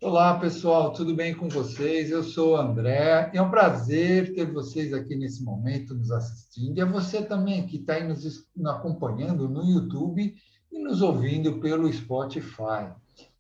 Olá, pessoal, tudo bem com vocês? Eu sou o André. É um prazer ter vocês aqui nesse momento nos assistindo. E é você também que está aí nos acompanhando no YouTube e nos ouvindo pelo Spotify.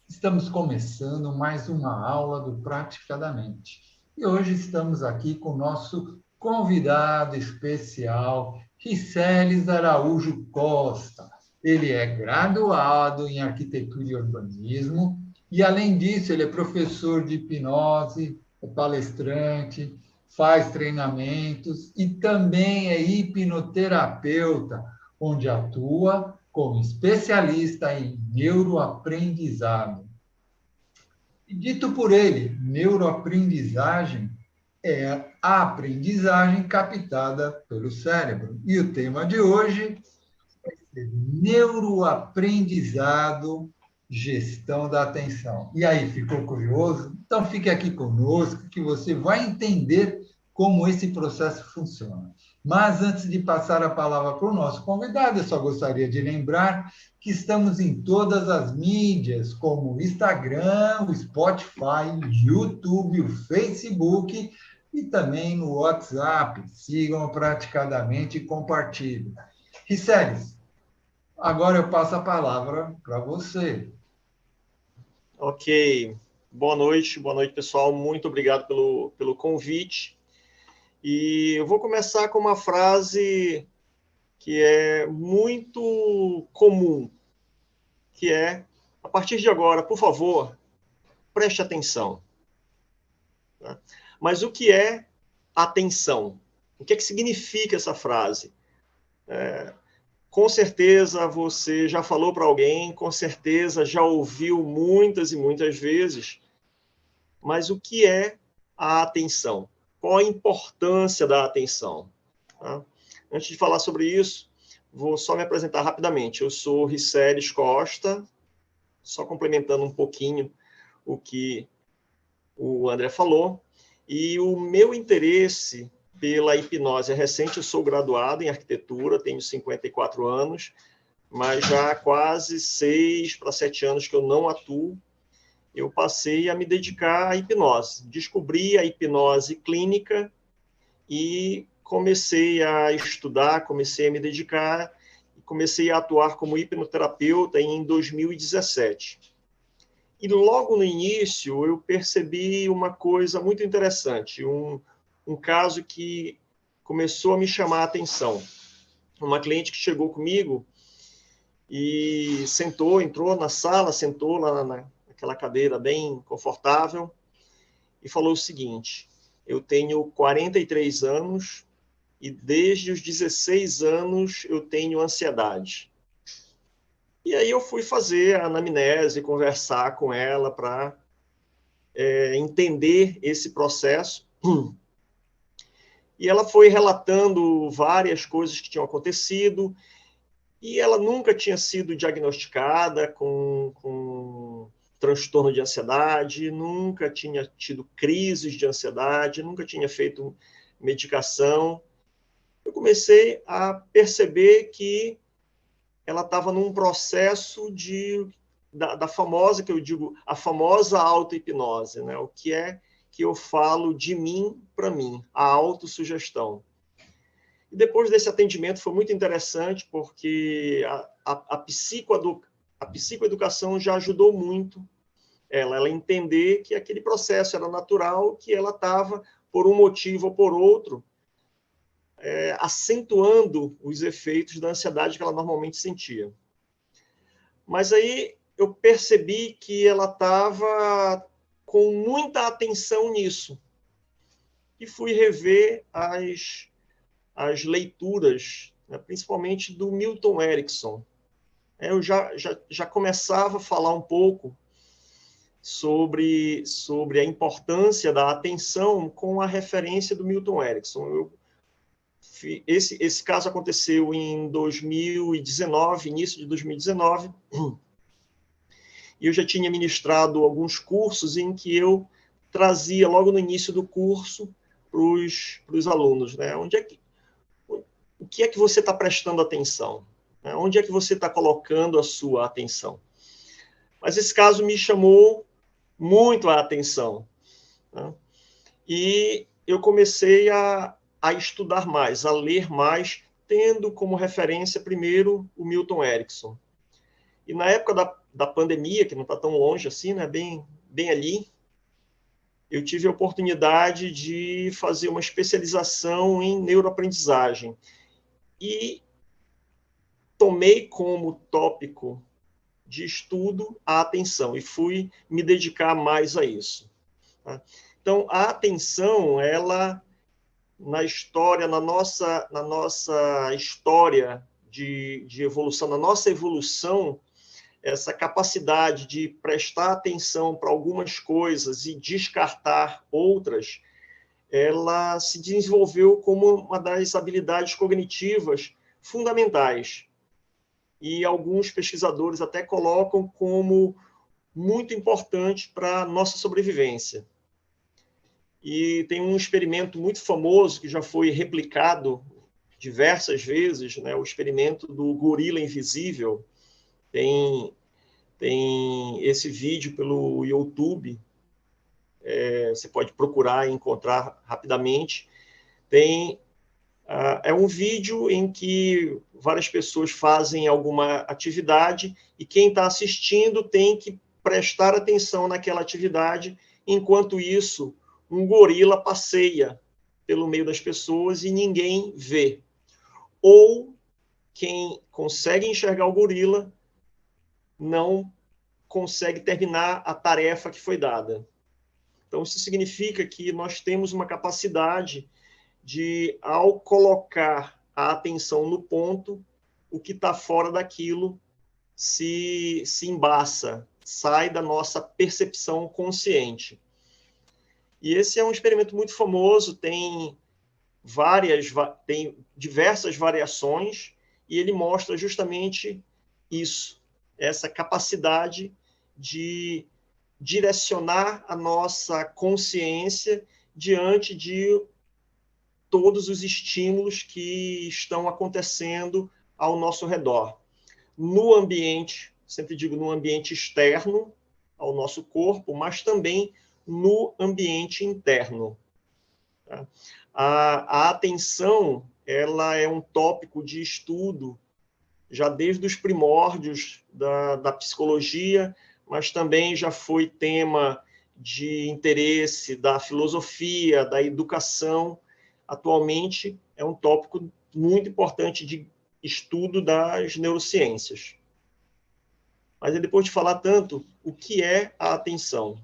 Estamos começando mais uma aula do Praticadamente. E hoje estamos aqui com o nosso convidado especial, Riceles Araújo Costa. Ele é graduado em Arquitetura e Urbanismo e, além disso, ele é professor de hipnose, é palestrante, faz treinamentos e também é hipnoterapeuta, onde atua como especialista em neuroaprendizado. E dito por ele, neuroaprendizagem é a aprendizagem captada pelo cérebro. E o tema de hoje é neuroaprendizado, gestão da atenção. E aí, ficou curioso? Então fique aqui conosco que você vai entender como esse processo funciona. Mas antes de passar a palavra para o nosso convidado, eu só gostaria de lembrar que estamos em todas as mídias, como o Instagram, o Spotify, o YouTube, o Facebook e também no WhatsApp. Sigam praticadamente e compartilhem. Riceles, agora eu passo a palavra para você. Ok, boa noite pessoal, muito obrigado pelo convite. E eu vou começar com uma frase que é muito comum, que é, a partir de agora, por favor, preste atenção. Tá? Mas o que é atenção? O que é que significa essa frase? Com certeza você já falou para alguém, com certeza já ouviu muitas e muitas vezes, mas o que é a atenção? Qual a importância da atenção? Tá? Antes de falar sobre isso, vou só me apresentar rapidamente. Eu sou Riceles Costa, só complementando um pouquinho o que o André falou, e o meu interesse pela hipnose é recente. Eu sou graduado em arquitetura, tenho 54 anos, mas já há quase 6 para 7 anos que eu não atuo. Eu passei a me dedicar à hipnose. Descobri a hipnose clínica e comecei a estudar, comecei a me dedicar e comecei a atuar como hipnoterapeuta em 2017. E logo no início eu percebi uma coisa muito interessante, um caso que começou a me chamar a atenção. Uma cliente que chegou comigo e sentou, entrou na sala, sentou lá naquela cadeira bem confortável e falou o seguinte: eu tenho 43 anos e desde os 16 anos eu tenho ansiedade. E aí eu fui fazer a anamnese, conversar com ela para entender esse processo. E ela foi relatando várias coisas que tinham acontecido, e ela nunca tinha sido diagnosticada com transtorno de ansiedade, nunca tinha tido crises de ansiedade, nunca tinha feito medicação. Eu comecei a perceber que ela estava num processo da famosa, que eu digo, a famosa auto-hipnose, né? O que é que eu falo de mim para mim, a autossugestão. E depois desse atendimento foi muito interessante, porque a psicoeducação já ajudou muito ela entender que aquele processo era natural, que ela estava, por um motivo ou por outro, acentuando os efeitos da ansiedade que ela normalmente sentia. Mas aí eu percebi que ela estava com muita atenção nisso. E fui rever as leituras, né, principalmente do Milton Erickson. Eu já começava a falar um pouco sobre a importância da atenção com a referência do Milton Erickson. Esse caso aconteceu em 2019, início de 2019, e eu já tinha ministrado alguns cursos em que eu trazia logo no início do curso para os alunos, né? O que é que você está prestando atenção? Onde é que você está colocando a sua atenção? Mas esse caso me chamou muito a atenção, né? E eu comecei a estudar mais, a ler mais, tendo como referência primeiro o Milton Erickson. E na época da pandemia, que não está tão longe assim, né, bem ali, eu tive a oportunidade de fazer uma especialização em neuroaprendizagem. E tomei como tópico de estudo a atenção e fui me dedicar mais a isso, tá? Então, a atenção, ela, na história, na nossa história de evolução, na nossa evolução, essa capacidade de prestar atenção para algumas coisas e descartar outras, ela se desenvolveu como uma das habilidades cognitivas fundamentais. E alguns pesquisadores até colocam como muito importante para a nossa sobrevivência. E tem um experimento muito famoso que já foi replicado diversas vezes, né? O experimento do gorila invisível. Tem esse vídeo pelo YouTube, você pode procurar e encontrar rapidamente. É um vídeo em que várias pessoas fazem alguma atividade e quem está assistindo tem que prestar atenção naquela atividade. Enquanto isso, um gorila passeia pelo meio das pessoas e ninguém vê. Ou quem consegue enxergar o gorila não consegue terminar a tarefa que foi dada. Então, isso significa que nós temos uma capacidade de, ao colocar a atenção no ponto, o que está fora daquilo se embaça, sai da nossa percepção consciente. E esse é um experimento muito famoso, tem diversas variações, e ele mostra justamente isso, essa capacidade de direcionar a nossa consciência diante de todos os estímulos que estão acontecendo ao nosso redor. No ambiente, sempre digo no ambiente externo ao nosso corpo, mas também no ambiente interno. Tá? A atenção, ela é um tópico de estudo já desde os primórdios da psicologia, mas também já foi tema de interesse da filosofia, da educação. Atualmente é um tópico muito importante de estudo das neurociências. Mas depois de falar tanto, o que é a atenção?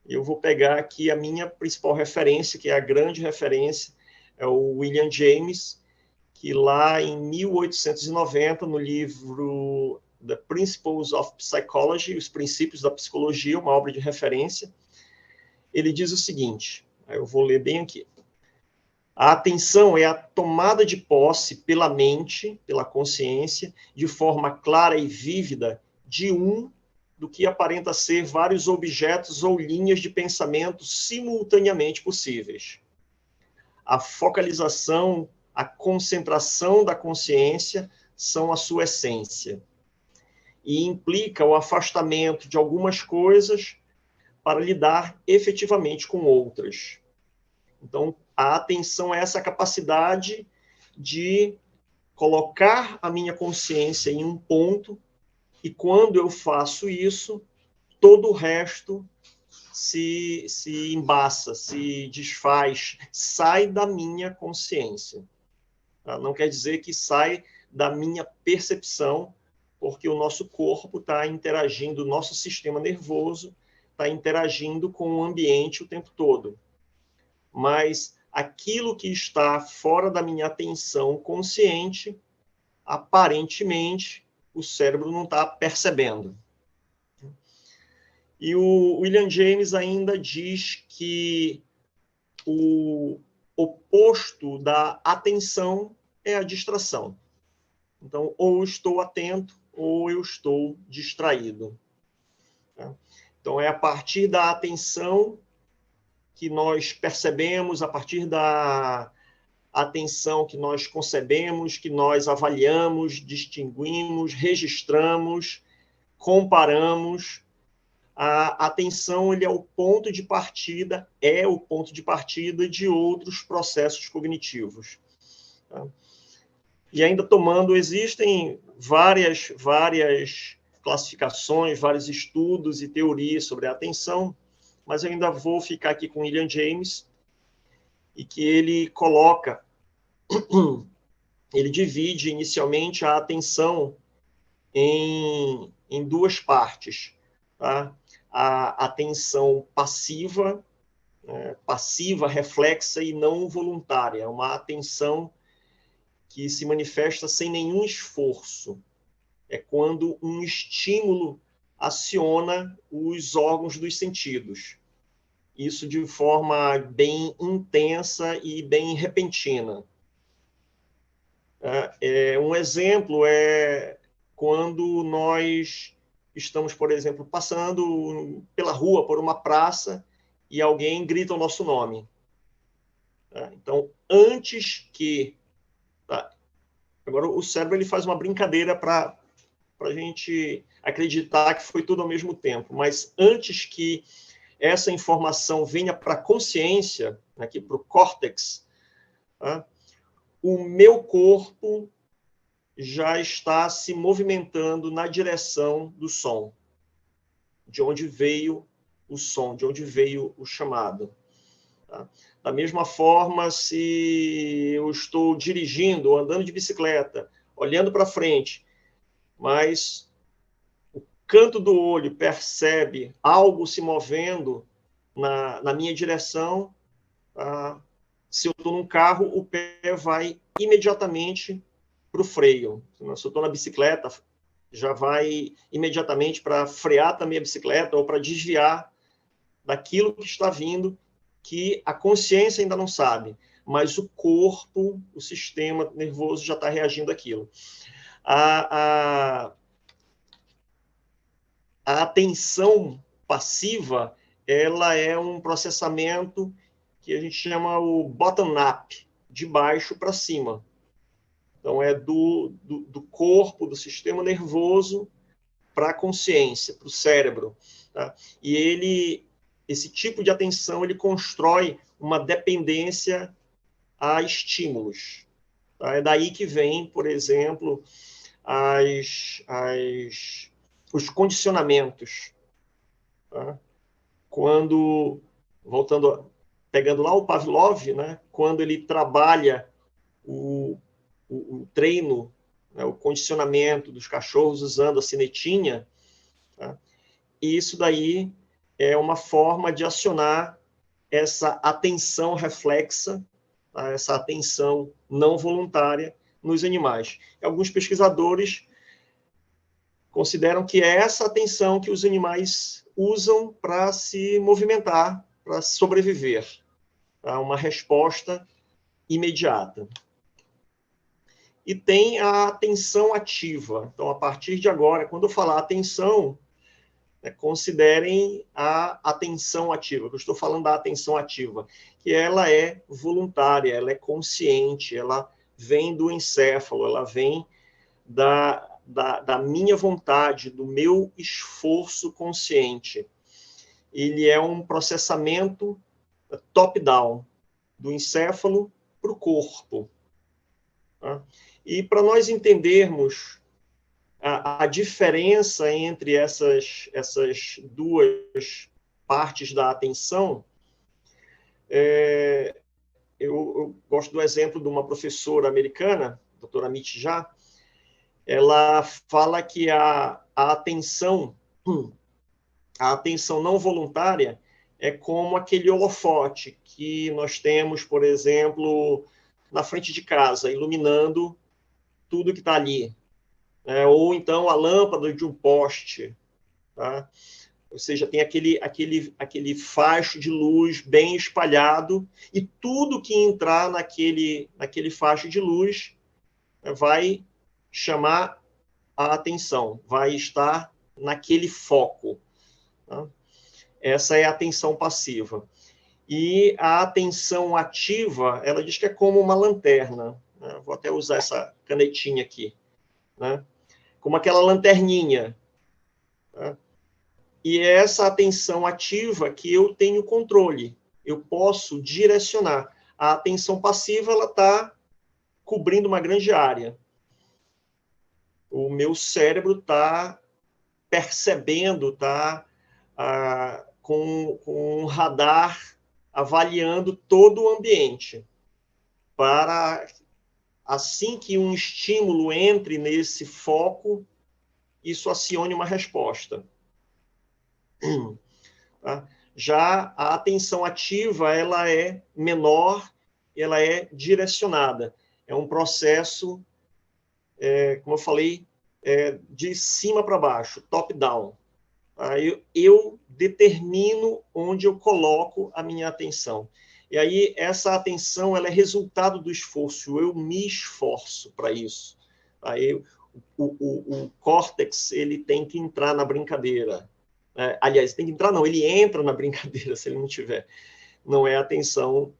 Eu vou pegar aqui a minha principal referência, que é a grande referência, é o William James, que lá em 1890, no livro The Principles of Psychology, Os Princípios da Psicologia, uma obra de referência, ele diz o seguinte, eu vou ler bem aqui. A atenção é a tomada de posse pela mente, pela consciência, de forma clara e vívida, de do que aparenta ser vários objetos ou linhas de pensamento simultaneamente possíveis. A focalização, a concentração da consciência são a sua essência. E implica o afastamento de algumas coisas para lidar efetivamente com outras. Então, a atenção é essa capacidade de colocar a minha consciência em um ponto e quando eu faço isso, todo o resto se embaça, se desfaz, sai da minha consciência. Não quer dizer que sai da minha percepção, porque o nosso corpo está interagindo, o nosso sistema nervoso está interagindo com o ambiente o tempo todo. Mas aquilo que está fora da minha atenção consciente, aparentemente, o cérebro não está percebendo. E o William James ainda diz que o oposto da atenção é a distração. Então, ou eu estou atento, ou eu estou distraído. Então, é a partir da atenção que nós percebemos, a partir da atenção que nós concebemos, que nós avaliamos, distinguimos, registramos, comparamos, a atenção ele é o ponto de partida de outros processos cognitivos. Tá? E ainda tomando, existem várias classificações, vários estudos e teorias sobre a atenção, mas eu ainda vou ficar aqui com William James, e que ele coloca, ele divide inicialmente a atenção em duas partes, tá? A atenção passiva, reflexa e não voluntária, uma atenção que se manifesta sem nenhum esforço. É quando um estímulo aciona os órgãos dos sentidos. Isso de forma bem intensa e bem repentina. Um exemplo é quando nós estamos, por exemplo, passando pela rua, por uma praça, e alguém grita o nosso nome. Então, antes que... Agora, o cérebro ele faz uma brincadeira para a gente acreditar que foi tudo ao mesmo tempo, mas antes que essa informação venha para a consciência, aqui para o córtex, o meu corpo já está se movimentando na direção do som, de onde veio o som, de onde veio o chamado. Tá? Da mesma forma, se eu estou dirigindo ou andando de bicicleta, olhando para frente, mas o canto do olho percebe algo se movendo na minha direção, se eu estou num carro, o pé vai imediatamente para o freio. Se eu estou na bicicleta, já vai imediatamente para frear também a bicicleta ou para desviar daquilo que está vindo, que a consciência ainda não sabe, mas o corpo, o sistema nervoso já está reagindo àquilo. A atenção passiva, ela é um processamento que a gente chama o bottom-up, de baixo para cima. Então, é do corpo, do sistema nervoso para a consciência, para o cérebro. Tá? E esse tipo de atenção, ele constrói uma dependência a estímulos. Tá? É daí que vem, por exemplo, os condicionamentos. Tá? Quando, pegando lá o Pavlov, né, quando ele trabalha o treino, né, o condicionamento dos cachorros usando a cinetinha, tá? E isso daí é uma forma de acionar essa atenção reflexa, tá? Essa atenção não voluntária nos animais. E alguns pesquisadores consideram que é essa atenção que os animais usam para se movimentar, para sobreviver. Tá? Uma resposta imediata. E tem a atenção ativa. Então, a partir de agora, quando eu falar atenção, considerem a atenção ativa. Eu estou falando da atenção ativa, que ela é voluntária, ela é consciente, ela vem do encéfalo, ela vem da minha vontade, do meu esforço consciente. Ele é um processamento top-down, do encéfalo para o corpo. Tá? E para nós entendermos a diferença entre essas duas partes da atenção, eu gosto do exemplo de uma professora americana, a doutora Amit Jha. Ela fala que a atenção não voluntária é como aquele holofote que nós temos, por exemplo, na frente de casa, iluminando tudo que está ali. Ou então a lâmpada de um poste. Tá? Ou seja, tem aquele facho de luz bem espalhado, e tudo que entrar naquele facho de luz vai chamar a atenção, vai estar naquele foco. Tá? Essa é a atenção passiva. E a atenção ativa, ela diz que é como uma lanterna. Né? Vou até usar essa canetinha aqui. Né? Como aquela lanterninha. Né? E é essa atenção ativa que eu tenho controle, eu posso direcionar. A atenção passiva, ela está cobrindo uma grande área. O meu cérebro está percebendo, está com um radar avaliando todo o ambiente, para assim que um estímulo entre nesse foco, isso acione uma resposta. Tá? Já a atenção ativa, ela é menor, ela é direcionada. É um processo, como eu falei, de cima para baixo, top-down. Aí eu determino onde eu coloco a minha atenção. E aí essa atenção, ela é resultado do esforço. Eu me esforço para isso. Aí o córtex, ele tem que entrar na brincadeira. Aliás, tem que entrar, não, ele entra na brincadeira se ele não tiver. Não é atenção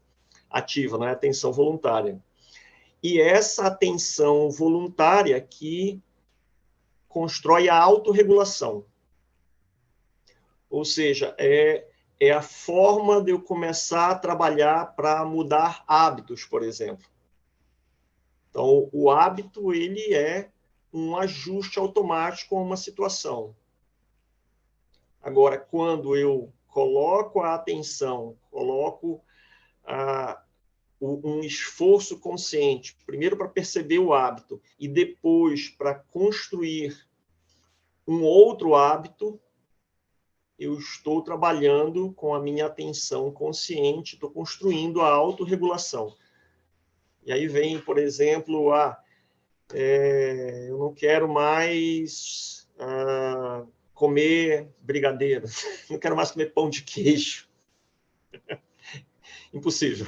ativa, não é atenção voluntária. E essa atenção voluntária que constrói a autorregulação. Ou seja, é a forma de eu começar a trabalhar para mudar hábitos, por exemplo. Então, o hábito, ele é um ajuste automático a uma situação. Agora, quando eu coloco a atenção, coloco um esforço consciente, primeiro para perceber o hábito e depois para construir um outro hábito, eu estou trabalhando com a minha atenção consciente, estou construindo a autorregulação. E aí vem, por exemplo, eu não quero mais comer brigadeiro, não quero mais comer pão de queijo. Impossível.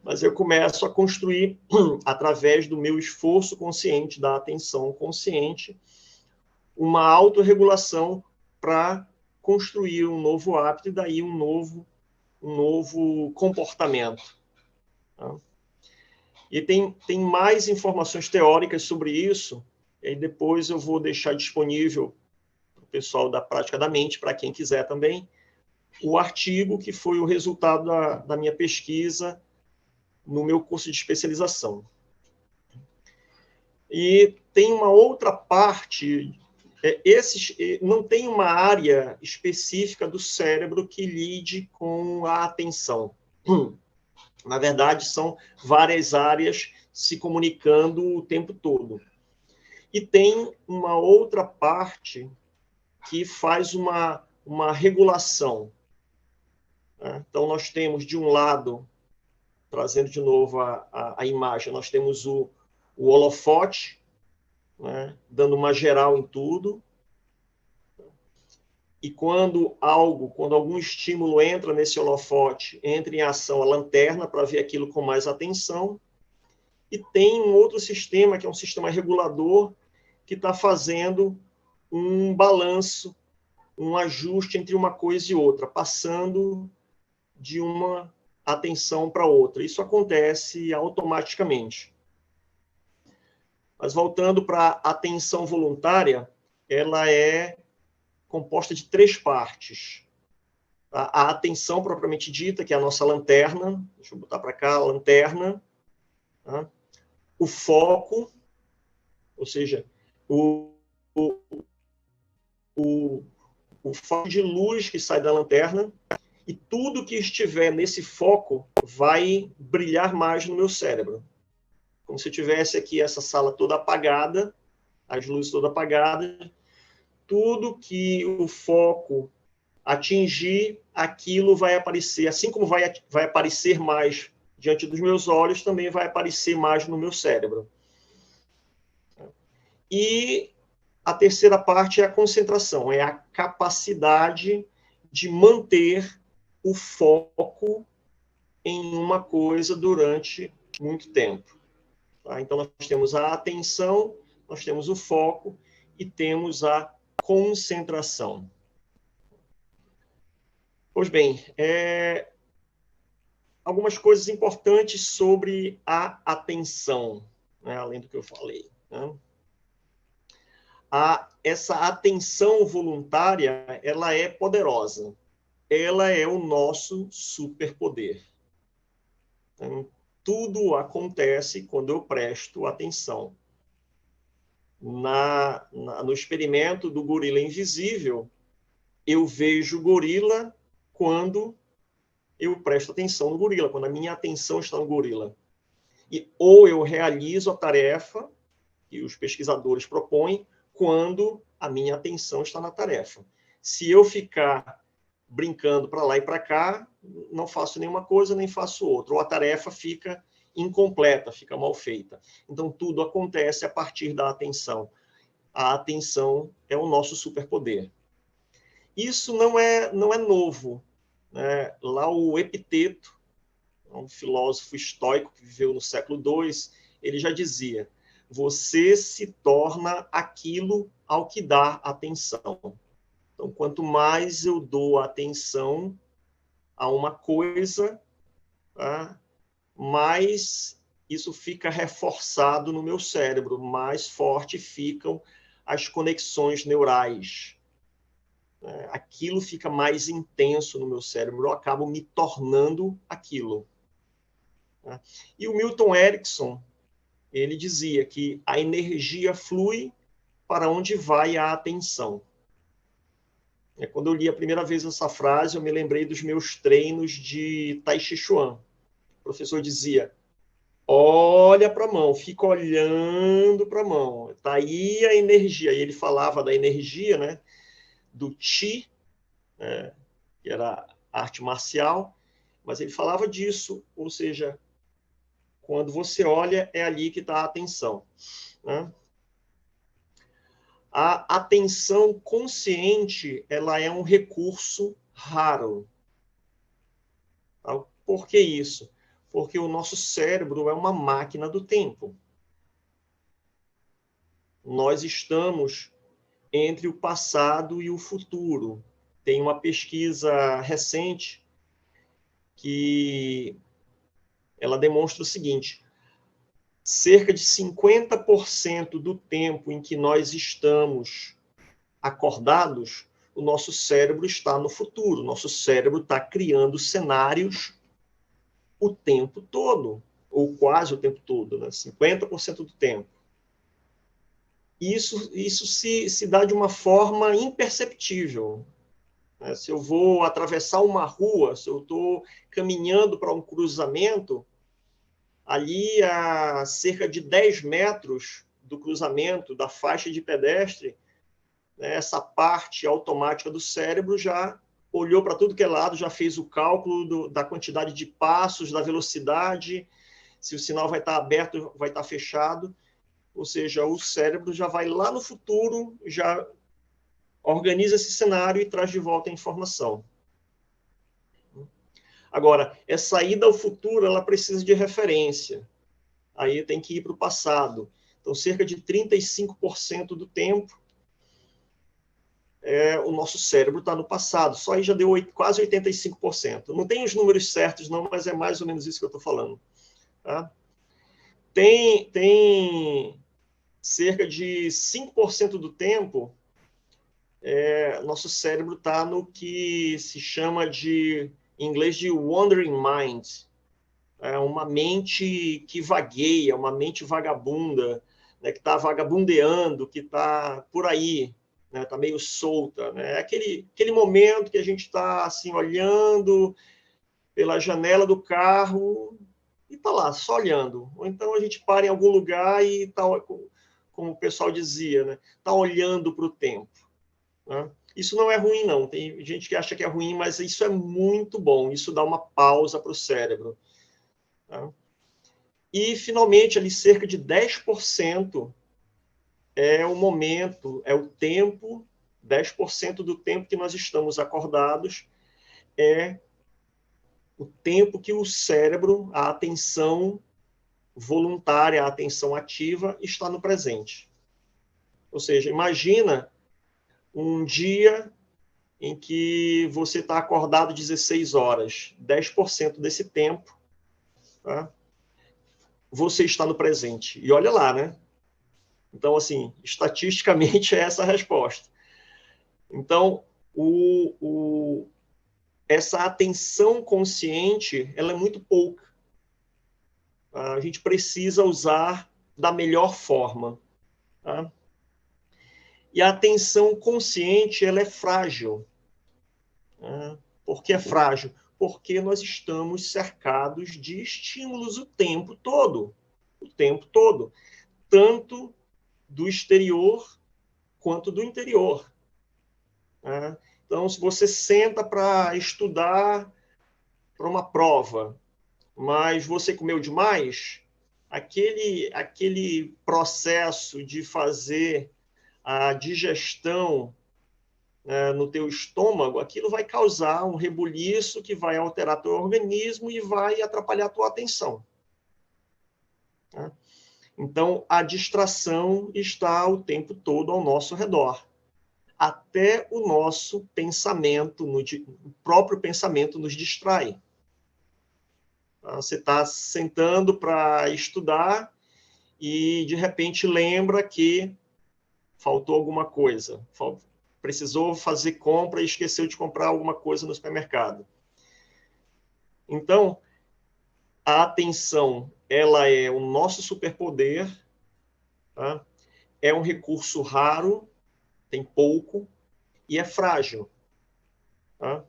Mas eu começo a construir, através do meu esforço consciente, da atenção consciente, uma autorregulação para construir um novo hábito e daí um novo comportamento. Tá? E tem mais informações teóricas sobre isso, e depois eu vou deixar disponível para o pessoal da Prática da Mente, para quem quiser também, o artigo que foi o resultado da minha pesquisa no meu curso de especialização. E tem uma outra parte, não tem uma área específica do cérebro que lide com a atenção. Na verdade, são várias áreas se comunicando o tempo todo. E tem uma outra parte que faz uma regulação. Então, nós temos, de um lado, trazendo de novo a imagem, nós temos o holofote, né, dando uma geral em tudo. E quando algum estímulo entra nesse holofote, entra em ação a lanterna para ver aquilo com mais atenção. E tem um outro sistema, que é um sistema regulador, que está fazendo um balanço, um ajuste entre uma coisa e outra, passando de uma atenção para outra. Isso acontece automaticamente. Mas voltando para a atenção voluntária, ela é composta de 3 partes. A atenção propriamente dita, que é a nossa lanterna, deixa eu botar para cá, a lanterna, tá? O foco, ou seja, o foco de luz que sai da lanterna, e tudo que estiver nesse foco vai brilhar mais no meu cérebro. Como se eu tivesse aqui essa sala toda apagada, as luzes todas apagadas, tudo que o foco atingir, aquilo vai aparecer. Assim como vai aparecer mais diante dos meus olhos, também vai aparecer mais no meu cérebro. E a terceira parte é a concentração, é a capacidade de manter o foco em uma coisa durante muito tempo. Tá? Então, nós temos a atenção, nós temos o foco e temos a concentração. Pois bem, algumas coisas importantes sobre a atenção, né, além do que eu falei. Né? A essa atenção voluntária, ela é poderosa. Ela é o nosso superpoder. Então, tudo acontece quando eu presto atenção. No experimento do gorila invisível, eu vejo o gorila quando eu presto atenção no gorila, quando a minha atenção está no gorila. Ou eu realizo a tarefa que os pesquisadores propõem quando a minha atenção está na tarefa. Se eu ficar brincando para lá e para cá, não faço nenhuma coisa, nem faço outra. Ou a tarefa fica incompleta, fica mal feita. Então, tudo acontece a partir da atenção. A atenção é o nosso superpoder. Isso não é novo, né? Lá o Epiteto, um filósofo estoico que viveu no século II, ele já dizia: você se torna aquilo ao que dá atenção. Então, quanto mais eu dou atenção a uma coisa, tá, mais isso fica reforçado no meu cérebro, mais forte ficam as conexões neurais. Aquilo fica mais intenso no meu cérebro, eu acabo me tornando aquilo. E o Milton Erickson, ele dizia que a energia flui para onde vai a atenção. Quando eu li a primeira vez essa frase, eu me lembrei dos meus treinos de Tai Chi Chuan. O professor dizia: olha para a mão, fica olhando para a mão. Está aí a energia. E ele falava da energia, né, do Qi, que era arte marcial, mas ele falava disso, ou seja, quando você olha, é ali que está a atenção. Né? A atenção consciente, ela é um recurso raro. Por que isso? Porque o nosso cérebro é uma máquina do tempo. Nós estamos entre o passado e o futuro. Tem uma pesquisa recente que ela demonstra o seguinte: cerca de 50% do tempo em que nós estamos acordados, o nosso cérebro está no futuro. Nosso cérebro está criando cenários o tempo todo, ou quase o tempo todo, né? 50% do tempo. Isso se dá de uma forma imperceptível. Né? Se eu vou atravessar uma rua, se eu estou caminhando para um cruzamento, ali a cerca de 10 metros do cruzamento, da faixa de pedestre, né, essa parte automática do cérebro já olhou para tudo que é lado, já fez o cálculo da quantidade de passos, da velocidade, se o sinal vai estar aberto, vai estar fechado. Ou seja, o cérebro já vai lá no futuro, já organiza esse cenário e traz de volta a informação. Agora, essa ida ao futuro, ela precisa de referência. Aí tem que ir para o passado. Então, cerca de 35% do tempo, o nosso cérebro está no passado. Só aí já deu quase 85%. Não tem os números certos, não, mas é mais ou menos isso que eu estou falando. Tá? Tem cerca de 5% do tempo, nosso cérebro está no que se chama em inglês de wandering mind. É uma mente que vagueia, uma mente vagabunda, né, que está vagabundeando, que está por aí, né, está meio solta. Né? É aquele momento que a gente está assim, olhando pela janela do carro e está lá, só olhando. Ou então a gente para em algum lugar e está, como o pessoal dizia, né, está olhando para o tempo. Né? Isso não é ruim, não. Tem gente que acha que é ruim, mas isso é muito bom. Isso dá uma pausa para o cérebro. Tá? E, finalmente, ali cerca de 10% é o momento, é o tempo, 10% do tempo que nós estamos acordados é o tempo que o cérebro, a atenção voluntária, a atenção ativa, está no presente. Ou seja, imagina um dia em que você está acordado 16 horas, 10% desse tempo, tá? Você está no presente. E olha lá, né? Então, assim, estatisticamente é essa a resposta. Então, essa atenção consciente, ela é muito pouca. A gente precisa usar da melhor forma. Tá? E a atenção consciente, ela é frágil. Tá? Por que é frágil? Porque nós estamos cercados de estímulos o tempo todo. O tempo todo. Tanto do exterior quanto do interior. Tá? Então, se você senta para estudar para uma prova, mas você comeu demais, aquele processo de fazer a digestão no teu estômago, aquilo vai causar um rebuliço que vai alterar teu organismo e vai atrapalhar a tua atenção. Tá? Então, a distração está o tempo todo ao nosso redor. Até o nosso pensamento, o próprio pensamento nos distrai. Você está sentando para estudar e, de repente, lembra que faltou alguma coisa. Precisou fazer compra e esqueceu de comprar alguma coisa no supermercado. Então, a atenção, ela é o nosso superpoder, tá? É um recurso raro, tem pouco, e é frágil. Tá?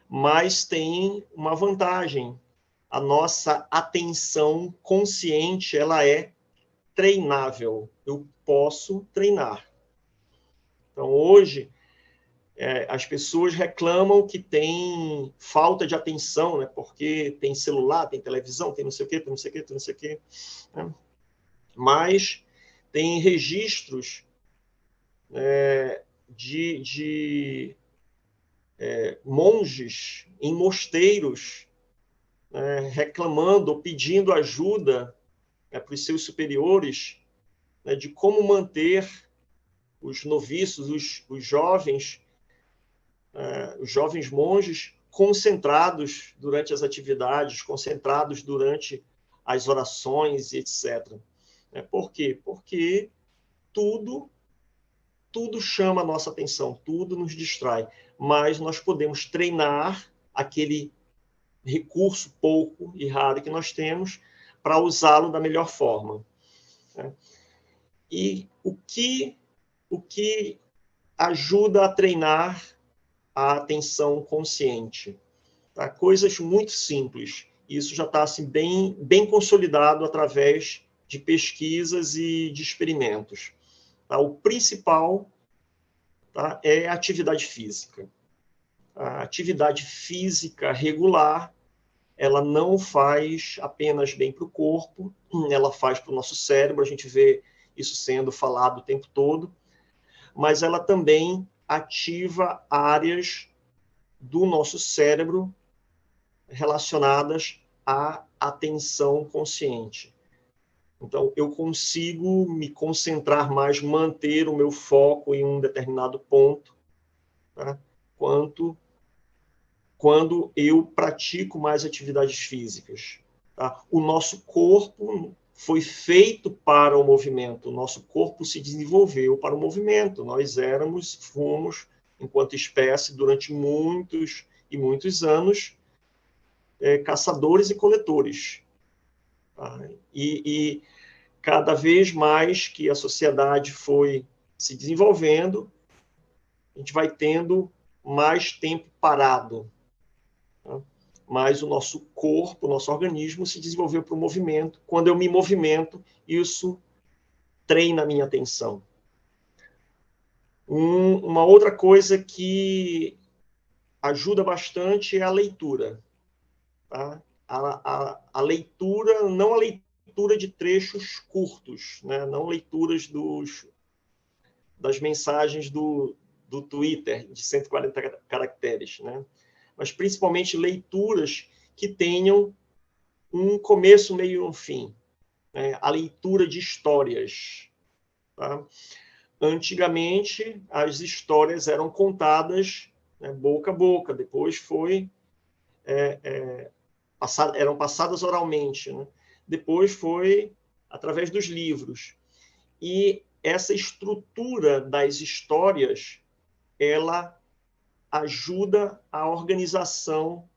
Mas tem uma vantagem. A nossa atenção consciente, ela é treinável. Eu posso treinar. Então, hoje, as pessoas reclamam que tem falta de atenção, né? Porque tem celular, tem televisão, tem não sei o quê, tem não sei o quê, tem não sei o quê. Né? Mas tem registros de monges em mosteiros reclamando ou pedindo ajuda para os seus superiores de como manter os noviços, os jovens monges concentrados durante as atividades, concentrados durante as orações, etc. Por quê? Porque tudo chama a nossa atenção, tudo nos distrai, mas nós podemos treinar aquele recurso pouco e raro que nós temos para usá-lo da melhor forma. E o que ajuda a treinar a atenção consciente? Tá? Coisas muito simples. Isso já está assim, bem consolidado através de pesquisas e de experimentos. Tá? O principal, tá, é a atividade física. A atividade física regular, ela não faz apenas bem para o corpo, ela faz para o nosso cérebro, a gente vê isso sendo falado o tempo todo, mas ela também ativa áreas do nosso cérebro relacionadas à atenção consciente. Então, eu consigo me concentrar mais, manter o meu foco em um determinado ponto, tá? Quando eu pratico mais atividades físicas. Tá? O nosso corpo foi feito para o movimento, o nosso corpo se desenvolveu para o movimento. Nós fomos, enquanto espécie, durante muitos e muitos anos, caçadores e coletores. Tá? E cada vez mais que a sociedade foi se desenvolvendo, a gente vai tendo mais tempo parado. Tá? Mas o nosso corpo, o nosso organismo se desenvolveu para o movimento. Quando eu me movimento, isso treina a minha atenção. Uma outra coisa que ajuda bastante é a leitura. Tá? A leitura, não a leitura de trechos curtos, né? Não leituras das mensagens do Twitter, de 140 caracteres, né? Mas principalmente leituras que tenham um começo, meio e um fim. Né? A leitura de histórias. Tá? Antigamente, as histórias eram contadas boca a boca, depois eram passadas oralmente, né? Depois foi através dos livros. E essa estrutura das histórias, ela ajuda a organização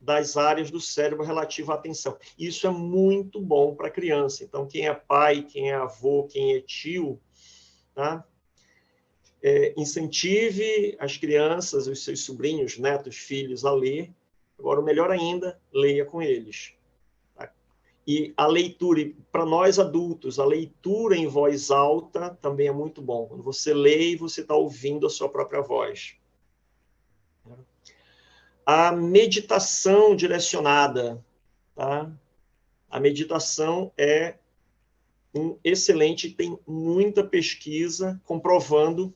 das áreas do cérebro relativa à atenção. Isso é muito bom para a criança. Então, quem é pai, quem é avô, quem é tio, tá? Incentive as crianças, os seus sobrinhos, netos, filhos a ler. Agora, o melhor ainda, leia com eles. Tá? E a leitura, para nós adultos, a leitura em voz alta também é muito bom. Quando você lê e você está ouvindo a sua própria voz. A meditação direcionada. Tá? A meditação é excelente, tem muita pesquisa comprovando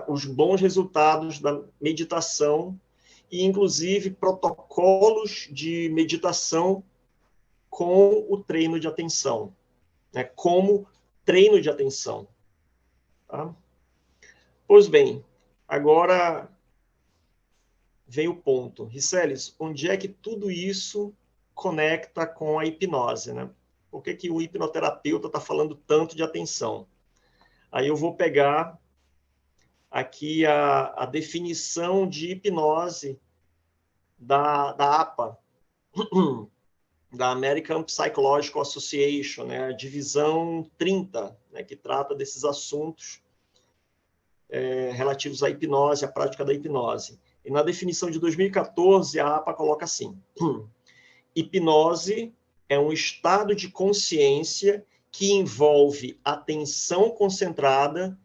os bons resultados da meditação e, inclusive, protocolos de meditação com o treino de atenção, né? Como treino de atenção. Tá? Pois bem, agora vem o ponto. Riceles, onde é que tudo isso conecta com a hipnose, né? Por que o hipnoterapeuta está falando tanto de atenção? Aí eu vou pegar aqui a definição de hipnose da APA, da American Psychological Association, né, a divisão 30, né, que trata desses assuntos relativos à hipnose, à prática da hipnose. E na definição de 2014, a APA coloca assim: hipnose é um estado de consciência que envolve atenção concentrada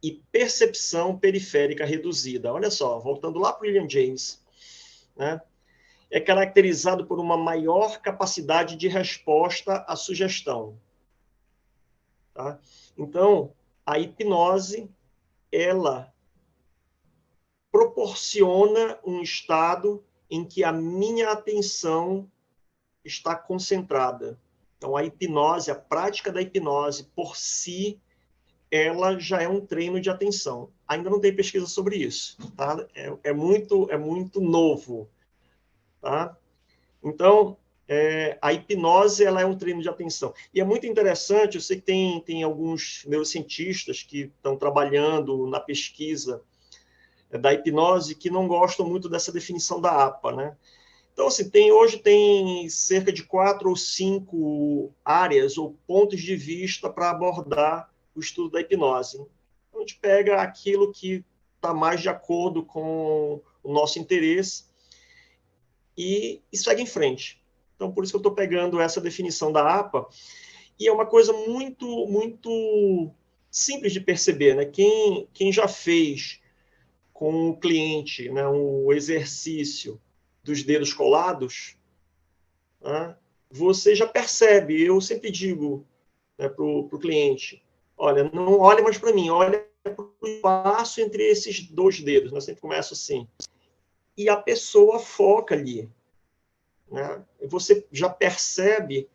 e percepção periférica reduzida. Olha só, voltando lá para o William James, né? É caracterizado por uma maior capacidade de resposta à sugestão. Tá? Então, a hipnose, ela proporciona um estado em que a minha atenção está concentrada. Então, a hipnose, a prática da hipnose por si, ela já é um treino de atenção. Ainda não tem pesquisa sobre isso, tá? É muito novo, tá? Então, a hipnose, ela é um treino de atenção. E é muito interessante, eu sei que tem alguns neurocientistas que estão trabalhando na pesquisa da hipnose que não gostam muito dessa definição da APA, né? Então, assim, hoje tem cerca de 4 ou 5 áreas ou pontos de vista para abordar o estudo da hipnose. Então, a gente pega aquilo que está mais de acordo com o nosso interesse e segue em frente. Então, por isso que eu estou pegando essa definição da APA, e é uma coisa muito simples de perceber, né? Quem já fez com o cliente, né, um exercício dos dedos colados, né, você já percebe. Eu sempre digo, né, para o cliente, olha, não olha mais para mim, olha para o espaço entre esses dois dedos. Eu sempre começo assim. E a pessoa foca ali. Né? Você já percebe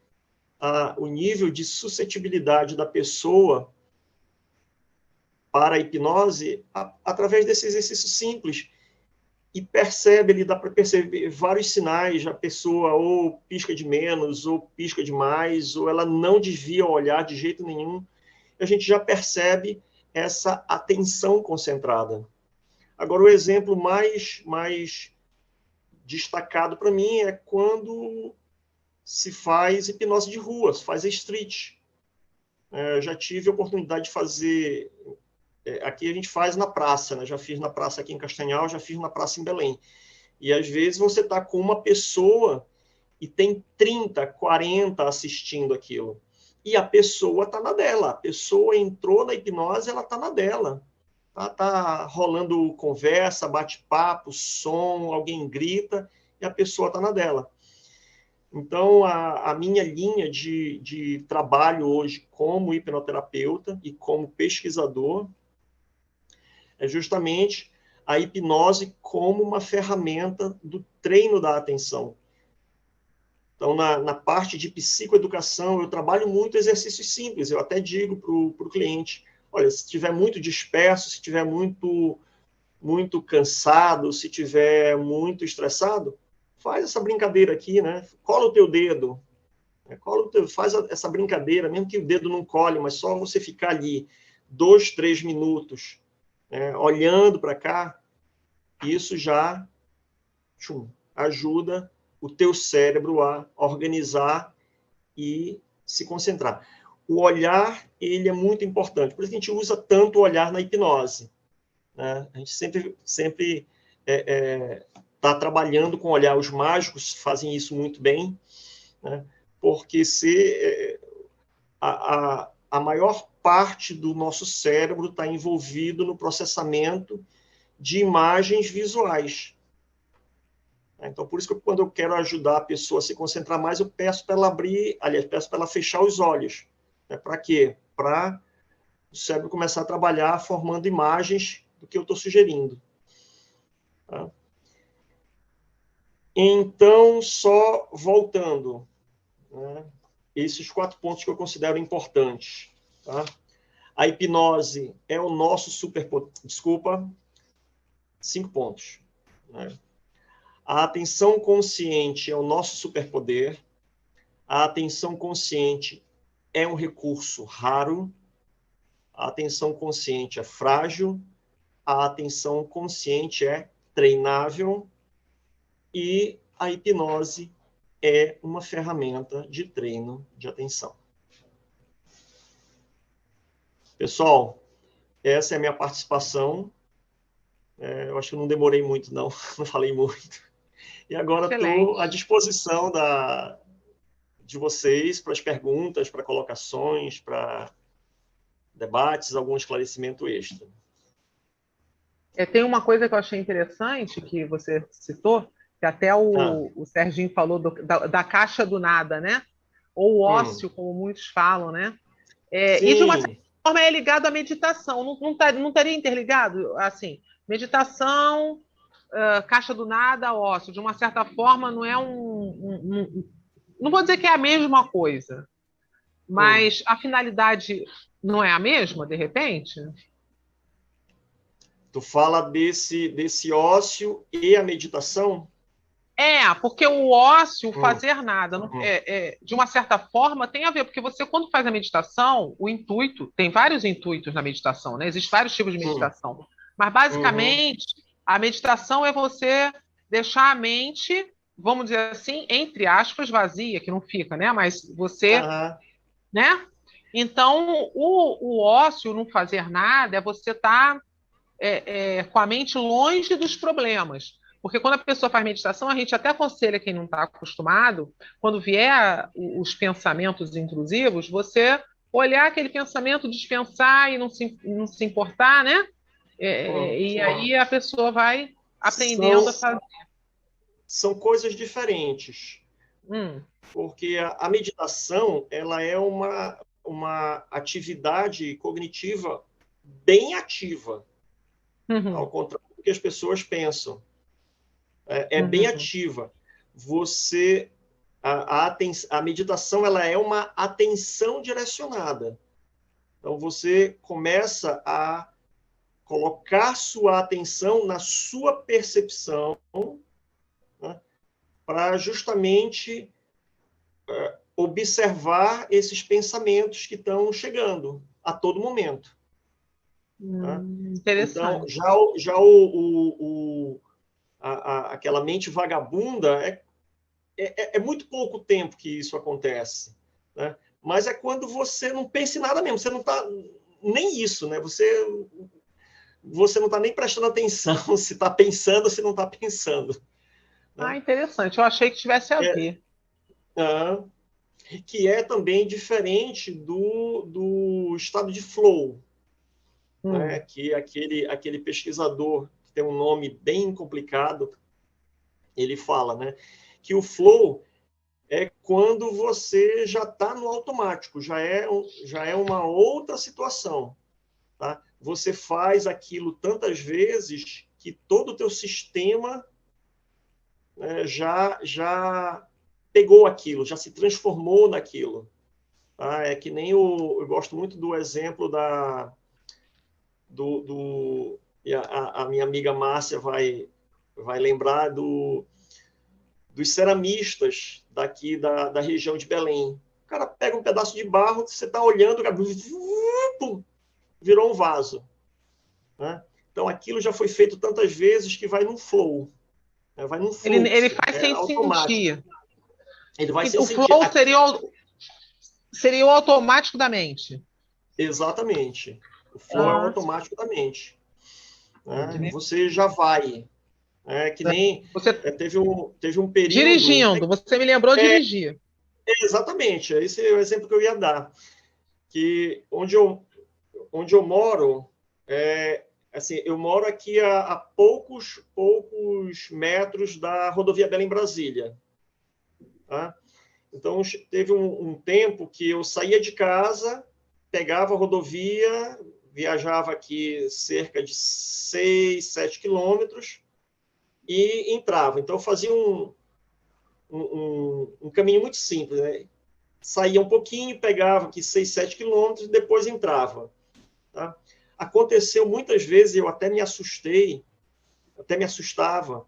o nível de suscetibilidade da pessoa para a hipnose através desse exercício simples. E percebe, ele dá para perceber vários sinais, a pessoa ou pisca de menos, ou pisca de mais, ou ela não desvia o olhar de jeito nenhum. A gente já percebe essa atenção concentrada. Agora, o exemplo mais destacado para mim é quando se faz hipnose de rua, se faz street. Eu já tive a oportunidade de fazer... Aqui a gente faz na praça, né? Já fiz na praça aqui em Castanhal, já fiz na praça em Belém. E às vezes você está com uma pessoa e tem 30, 40 assistindo aquilo. E a pessoa está na dela. A pessoa entrou na hipnose, ela está na dela. Tá rolando conversa, bate-papo, som, alguém grita, e a pessoa está na dela. Então, a minha linha de trabalho hoje como hipnoterapeuta e como pesquisador é justamente a hipnose como uma ferramenta do treino da atenção. Então, na parte de psicoeducação, eu trabalho muito exercícios simples. Eu até digo para o cliente, olha, se estiver muito disperso, se estiver muito cansado, se estiver muito estressado, faz essa brincadeira aqui, né? Cola o teu dedo, Faz essa brincadeira, mesmo que o dedo não colhe, mas só você ficar ali 2, 3 minutos, né, olhando para cá, isso já ajuda o teu cérebro a organizar e se concentrar. O olhar, ele é muito importante. Por isso que a gente usa tanto o olhar na hipnose, né? A gente sempre está trabalhando com olhar. Os mágicos fazem isso muito bem, né? Porque a maior parte do nosso cérebro está envolvido no processamento de imagens visuais. Então, por isso que quando eu quero ajudar a pessoa a se concentrar mais, eu peço para ela abrir, aliás, peço para ela fechar os olhos. Para quê? Para o cérebro começar a trabalhar formando imagens do que eu estou sugerindo. Tá? Então, só voltando, né, esses 4 pontos que eu considero importantes. Tá? A hipnose é o nosso superpoder. Desculpa, 5 pontos. Né? A atenção consciente é o nosso superpoder. A atenção consciente é um recurso raro. A atenção consciente é frágil. A atenção consciente é treinável. E a hipnose é uma ferramenta de treino de atenção. Pessoal, essa é a minha participação. Eu acho que não demorei muito, não. Não falei muito. E agora estou à disposição de vocês para as perguntas, para colocações, para debates, algum esclarecimento extra. Tem uma coisa que eu achei interessante, que você citou, que até o Serginho falou da caixa do nada, né? Ou o ócio, como muitos falam, né? E de uma certa forma é ligado à meditação. Não estaria interligado? Assim, meditação, caixa do nada, ócio. De uma certa forma, não é não vou dizer que é a mesma coisa, mas a finalidade não é a mesma, de repente? Tu fala desse ócio e a meditação? Porque o ócio, o fazer nada, de uma certa forma, tem a ver, porque você, quando faz a meditação, o intuito, tem vários intuitos na meditação, né? Existem vários tipos de meditação, mas basicamente a meditação é você deixar a mente, vamos dizer assim, entre aspas, vazia, que não fica, né? Mas você, né? Então, o ócio, não fazer nada, é você estar com a mente longe dos problemas. Porque quando a pessoa faz meditação, a gente até aconselha quem não está acostumado, quando vier os pensamentos intrusivos, você olhar aquele pensamento, dispensar e não se importar, né? E aí a pessoa vai aprendendo a fazer. São coisas diferentes. Porque a meditação, ela é uma atividade cognitiva bem ativa, ao contrário do que as pessoas pensam. Bem ativa. A meditação, ela é uma atenção direcionada. Então, você começa a colocar sua atenção na sua percepção, né, para justamente observar esses pensamentos que estão chegando a todo momento. Interessante. Então, já aquela mente vagabunda, é muito pouco tempo que isso acontece, né? Mas é quando você não pensa em nada mesmo, você não está nem isso, né? Você não está nem prestando atenção se está pensando ou se não está pensando. Né? Interessante, eu achei que tivesse a ver. Que é também diferente do estado de flow, né? Que aquele pesquisador que tem um nome bem complicado, ele fala, né, que o flow é quando você já está no automático, já é uma outra situação. Tá? Você faz aquilo tantas vezes que todo o teu sistema, né, já pegou aquilo, já se transformou naquilo. Tá? É que nem eu gosto muito do exemplo e a minha amiga Márcia vai lembrar do dos ceramistas daqui da região de Belém. O cara pega um pedaço de barro, você está olhando, o cara, virou um vaso. Né? Então, aquilo já foi feito tantas vezes que vai num flow. Né? Vai num fluxo. Ele faz sem automático. sentir. Ele vai E sem o sentir. flow seria o automático da mente. Exatamente. O flow é o automático da mente. Né? Você já vai. Que nem teve um período... Dirigindo, você me lembrou dirigir. Exatamente, esse é o exemplo que eu ia dar. Que onde eu moro, assim, eu moro aqui a poucos metros da rodovia Belém-Brasília. Tá? Então, teve um tempo que eu saía de casa, pegava a rodovia, viajava aqui cerca de 6, 7 quilômetros e entrava. Então, eu fazia um caminho muito simples, né? Saía um pouquinho, pegava aqui 6, 7 quilômetros e depois entrava. Tá? Aconteceu muitas vezes, eu até me assustei, até me assustava,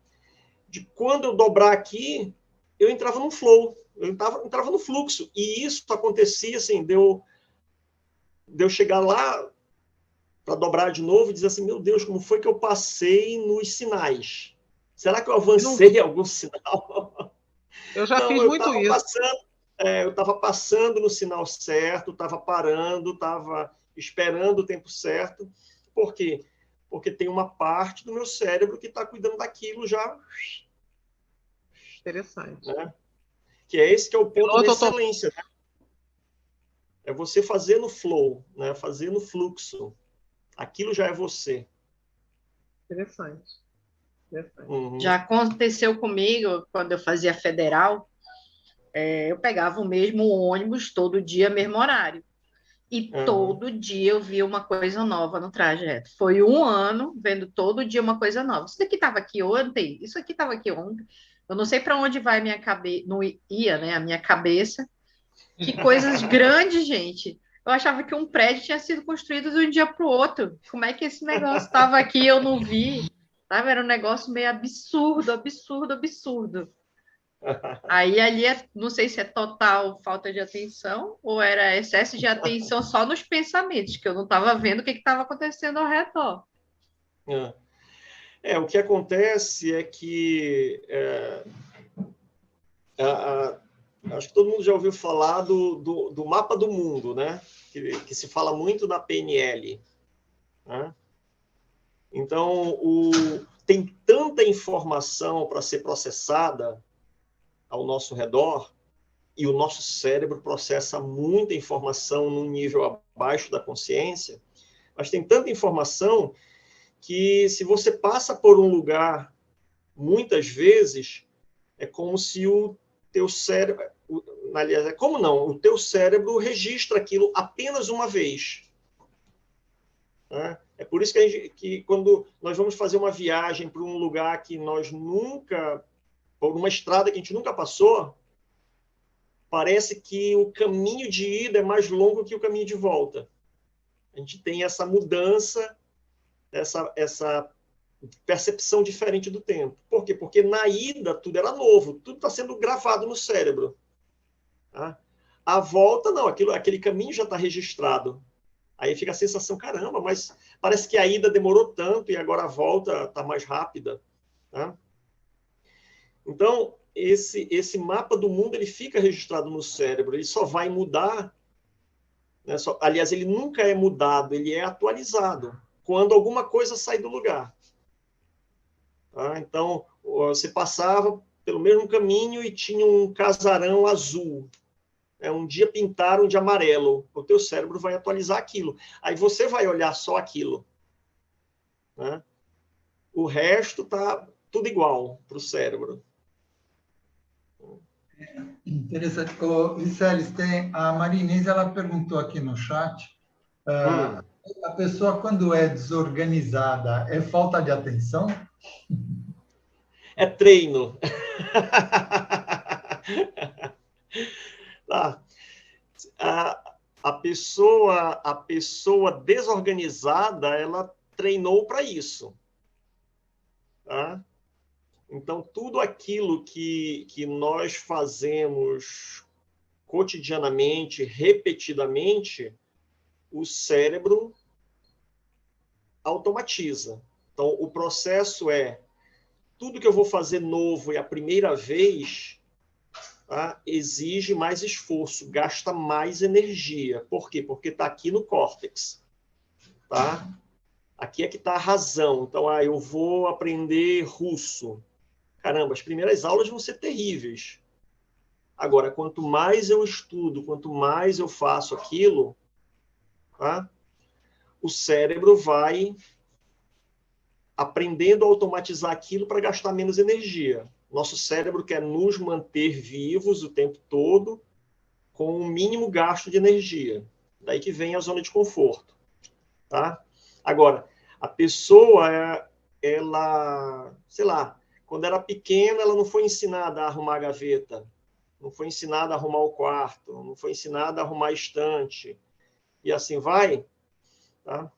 de quando eu dobrar aqui, eu entrava no flow, eu entrava no fluxo. E isso acontecia, assim, de eu chegar lá para dobrar de novo e dizer assim, meu Deus, como foi que eu passei nos sinais? Será que eu avancei algum sinal? Eu já fiz muito isso. Eu estava passando no sinal certo, estava parando, estava esperando o tempo certo. Por quê? Porque tem uma parte do meu cérebro que está cuidando daquilo já. Interessante. Né? Que é esse que é o ponto de excelência. Né? É você fazer no flow, né? Fazer no fluxo. Aquilo já é você. Interessante. Uhum. Já aconteceu comigo, quando eu fazia federal, eu pegava o mesmo ônibus todo dia, mesmo horário. E todo dia eu via uma coisa nova no trajeto. Foi um ano vendo todo dia uma coisa nova. Isso daqui estava aqui ontem, isso aqui estava aqui ontem. Eu não sei para onde vai minha cabeça, não ia, né? A minha cabeça. Que coisas grandes, gente. Eu achava que um prédio tinha sido construído de um dia para o outro. Como é que esse negócio estava aqui e eu não vi? Sabe? Era um negócio meio absurdo, absurdo, absurdo. Aí ali, não sei se é total falta de atenção ou era excesso de atenção só nos pensamentos, que eu não estava vendo o que estava acontecendo ao redor. O que acontece é que acho que todo mundo já ouviu falar do mapa do mundo, né? Que se fala muito na PNL. Né? Então, tem tanta informação para ser processada ao nosso redor, e o nosso cérebro processa muita informação num nível abaixo da consciência, mas tem tanta informação que, se você passa por um lugar muitas vezes, é como se o teu cérebro... Aliás, como não? O teu cérebro registra aquilo apenas uma vez. Né? É por isso que quando nós vamos fazer uma viagem para um lugar que nós nunca... por uma estrada que a gente nunca passou, parece que o caminho de ida é mais longo que o caminho de volta. A gente tem essa mudança, essa percepção diferente do tempo. Por quê? Porque na ida tudo era novo, tudo está sendo gravado no cérebro. Tá? A volta, não, aquele caminho já está registrado. Aí fica a sensação, caramba, mas parece que a ida demorou tanto e agora a volta está mais rápida. Tá? Então, esse mapa do mundo ele fica registrado no cérebro, ele só vai mudar, né? Aliás, ele nunca é mudado, ele é atualizado quando alguma coisa sai do lugar. Tá? Então, você passava pelo mesmo caminho e tinha um casarão azul. Um dia pintaram de amarelo, o teu cérebro vai atualizar aquilo. Aí você vai olhar só aquilo. Né? O resto está tudo igual para o cérebro. Interessante. Vicélis, a Marinês, ela perguntou aqui no chat, a pessoa quando é desorganizada, é falta de atenção? É treino. A pessoa desorganizada, ela treinou para isso. Tá? Então, tudo aquilo que nós fazemos cotidianamente, repetidamente, o cérebro automatiza. Então, o processo é tudo que eu vou fazer novo e a primeira vez, tá, exige mais esforço, gasta mais energia. Por quê? Porque está aqui no córtex. Tá? Aqui é que está a razão. Então, eu vou aprender russo. Caramba, as primeiras aulas vão ser terríveis. Agora, quanto mais eu estudo, quanto mais eu faço aquilo, tá, o cérebro vai aprendendo a automatizar aquilo para gastar menos energia. Nosso cérebro quer nos manter vivos o tempo todo com o mínimo gasto de energia. Daí que vem a zona de conforto. Tá? Agora, a pessoa, ela, sei lá, quando era pequena, ela não foi ensinada a arrumar a gaveta, não foi ensinada a arrumar o quarto, não foi ensinada a arrumar a estante, e assim vai, tá?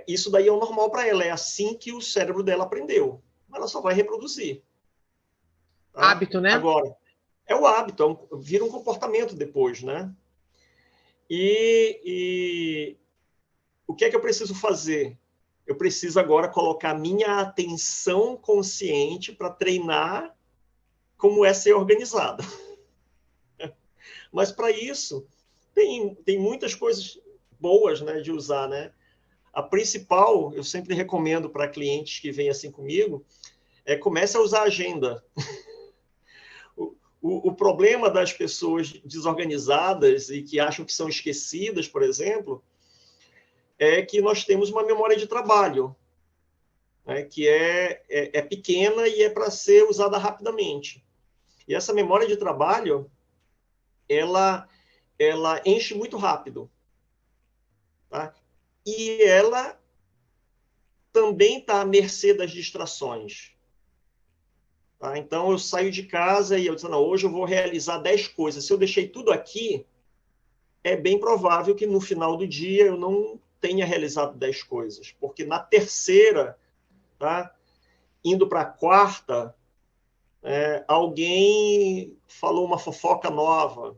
Isso daí é o normal para ela, é assim que o cérebro dela aprendeu. Ela só vai reproduzir. Tá? Hábito, né? Agora, é o hábito, vira um comportamento depois, né? E o que é que eu preciso fazer? Eu preciso agora colocar minha atenção consciente para treinar como é ser organizado. Mas para isso, tem muitas coisas boas, né, de usar, né? A principal, eu sempre recomendo para clientes que vêm assim comigo, comece a usar a agenda. O problema das pessoas desorganizadas e que acham que são esquecidas, por exemplo, é que nós temos uma memória de trabalho, né, que é pequena e é para ser usada rapidamente. E essa memória de trabalho, ela enche muito rápido. Tá? E ela também está à mercê das distrações. Tá? Então, eu saio de casa e eu digo, não, hoje eu vou realizar 10 coisas. Se eu deixei tudo aqui, é bem provável que no final do dia eu não tenha realizado 10 coisas. Porque na terceira, tá, indo para a quarta, alguém falou uma fofoca nova,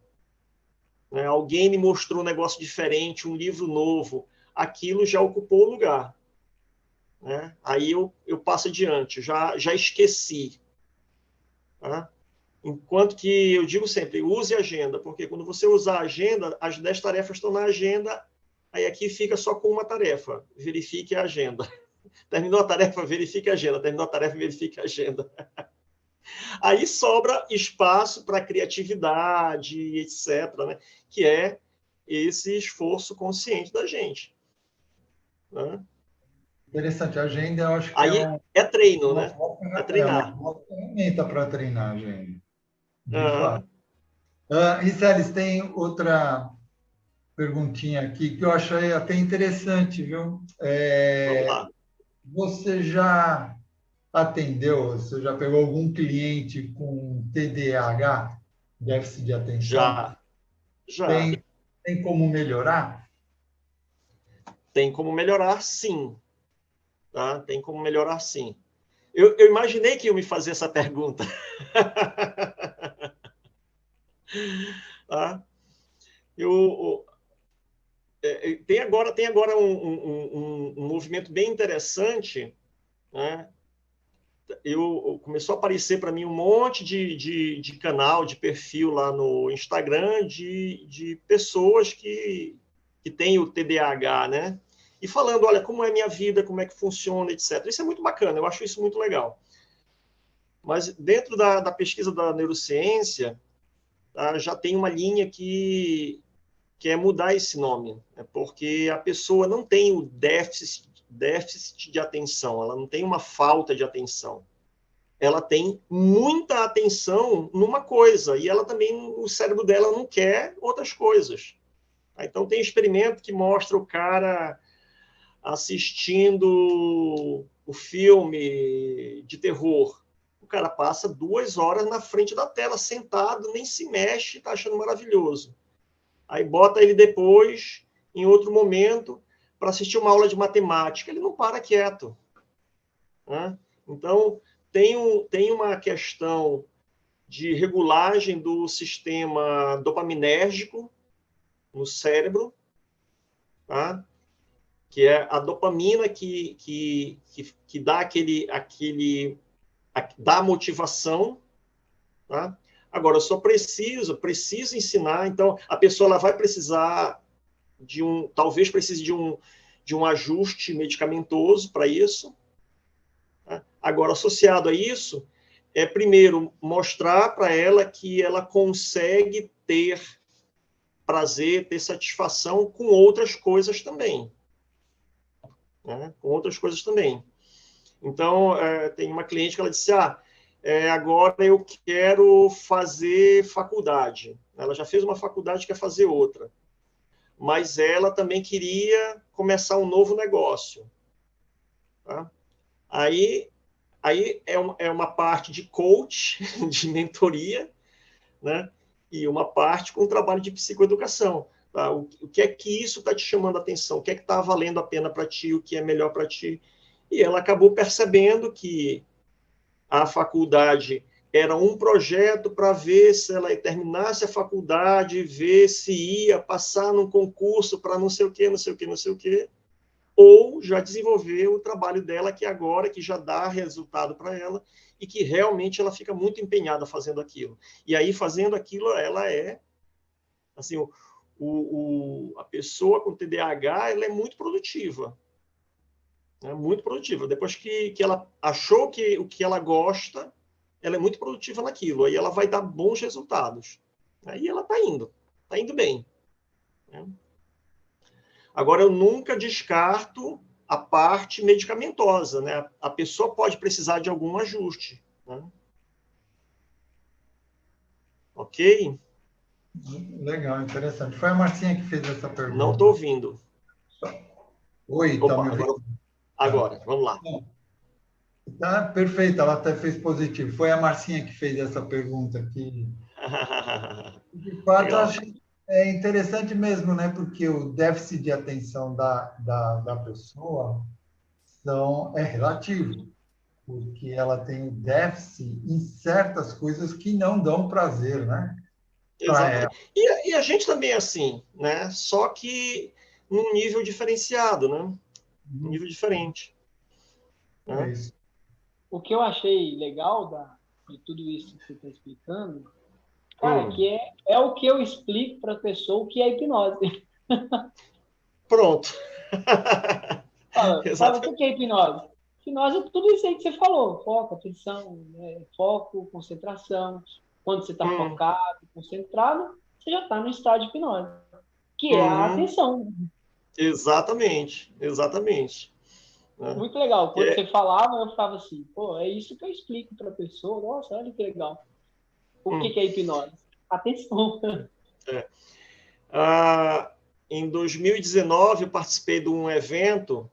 né? Alguém me mostrou um negócio diferente, um livro novo. Aquilo já ocupou o lugar. Né? Aí eu passo adiante, já esqueci. Tá? Enquanto que eu digo sempre, use a agenda, porque quando você usar a agenda, as 10 tarefas estão na agenda, aí aqui fica só com uma tarefa, verifique a agenda. Terminou a tarefa, verifique a agenda. Terminou a tarefa, verifique a agenda. Aí sobra espaço para criatividade, etc., né? Que é esse esforço consciente da gente. Né? Interessante. A agenda, eu acho que Aí é treino, né? É treinar. uma boa ferramenta para treinar a agenda. De Uhum. fato. Riceles, tem outra perguntinha aqui que eu achei até interessante, viu? Vamos lá. Você já atendeu, você já pegou algum cliente com TDAH, déficit de atenção? Já. Tem como melhorar? Tem como melhorar, sim. Tá? Tem como melhorar, sim. Eu imaginei que ia me fazer essa pergunta. Tá? Tem agora um movimento bem interessante, né? Começou a aparecer para mim um monte de canal, de perfil lá no Instagram de pessoas que têm o TDAH, né? E falando, olha, como é a minha vida, como é que funciona, etc. Isso é muito bacana, eu acho isso muito legal. Mas dentro da pesquisa da neurociência, tá, já tem uma linha que é mudar esse nome, né? Porque a pessoa não tem o déficit de atenção, ela não tem uma falta de atenção. Ela tem muita atenção numa coisa e ela também, o cérebro dela não quer outras coisas. Então tem experimento que mostra o cara assistindo o filme de terror. O cara passa 2 horas na frente da tela, sentado, nem se mexe, está achando maravilhoso. Aí bota ele depois, em outro momento, para assistir uma aula de matemática. Ele não para quieto. Né? Então, tem uma questão de regulagem do sistema dopaminérgico no cérebro, tá? Que é a dopamina que dá dá motivação, tá? Agora, eu só preciso ensinar, então, a pessoa ela vai precisar talvez precise de um ajuste medicamentoso para isso, tá? Agora, associado a isso, primeiro, mostrar para ela que ela consegue ter prazer, ter satisfação com outras coisas também, né? Com outras coisas também. Então, tem uma cliente que ela disse, agora eu quero fazer faculdade. Ela já fez uma faculdade, quer fazer outra. Mas ela também queria começar um novo negócio. Tá? Aí é uma parte de coach, de mentoria, né? E uma parte com trabalho de psicoeducação. Tá? O que é que isso está te chamando a atenção? O que é que está valendo a pena para ti? O que é melhor para ti? E ela acabou percebendo que a faculdade era um projeto para ver se ela terminasse a faculdade, ver se ia passar num concurso para não sei o quê, não sei o quê, não sei o quê, ou já desenvolver o trabalho dela que agora, que já dá resultado para ela, e que realmente ela fica muito empenhada fazendo aquilo. E aí, fazendo aquilo, ela assim, a pessoa com TDAH, ela é muito produtiva. É muito produtiva. Depois que ela achou que o que ela gosta, ela é muito produtiva naquilo. Aí ela vai dar bons resultados. Aí ela está indo bem. Né? Agora, eu nunca descarto a parte medicamentosa. Né? A pessoa pode precisar de algum ajuste. Né? Ok? Legal, interessante. Foi a Marcinha que fez essa Não estou pergunta. ouvindo. Oi, está me Opa, ouvindo? agora, vamos lá. Tá perfeito, ela até fez positivo. Foi a Marcinha que fez essa pergunta aqui. De fato, Legal. acho interessante mesmo, né? Porque o déficit de atenção da pessoa é relativo, porque ela tem déficit em certas coisas que não dão prazer, né? Para ela. Exatamente. E a gente também é assim, né? Só que num nível diferenciado, né? Um nível diferente. É Né? isso. O que eu achei legal de tudo isso que você está explicando, cara, que é o que eu explico para a pessoa o que é hipnose. Pronto. Fala, o que é hipnose? Hipnose é tudo isso aí que você falou. Foco, atenção, foco, concentração. Quando você está focado, concentrado, você já está no estado de hipnose, que é a atenção. Exatamente. Né? Muito legal. Quando você falava, eu ficava assim, pô, é isso que eu explico para a pessoa. Nossa, olha que legal. O que é hipnose? Atenção. Em 2019, eu participei de um evento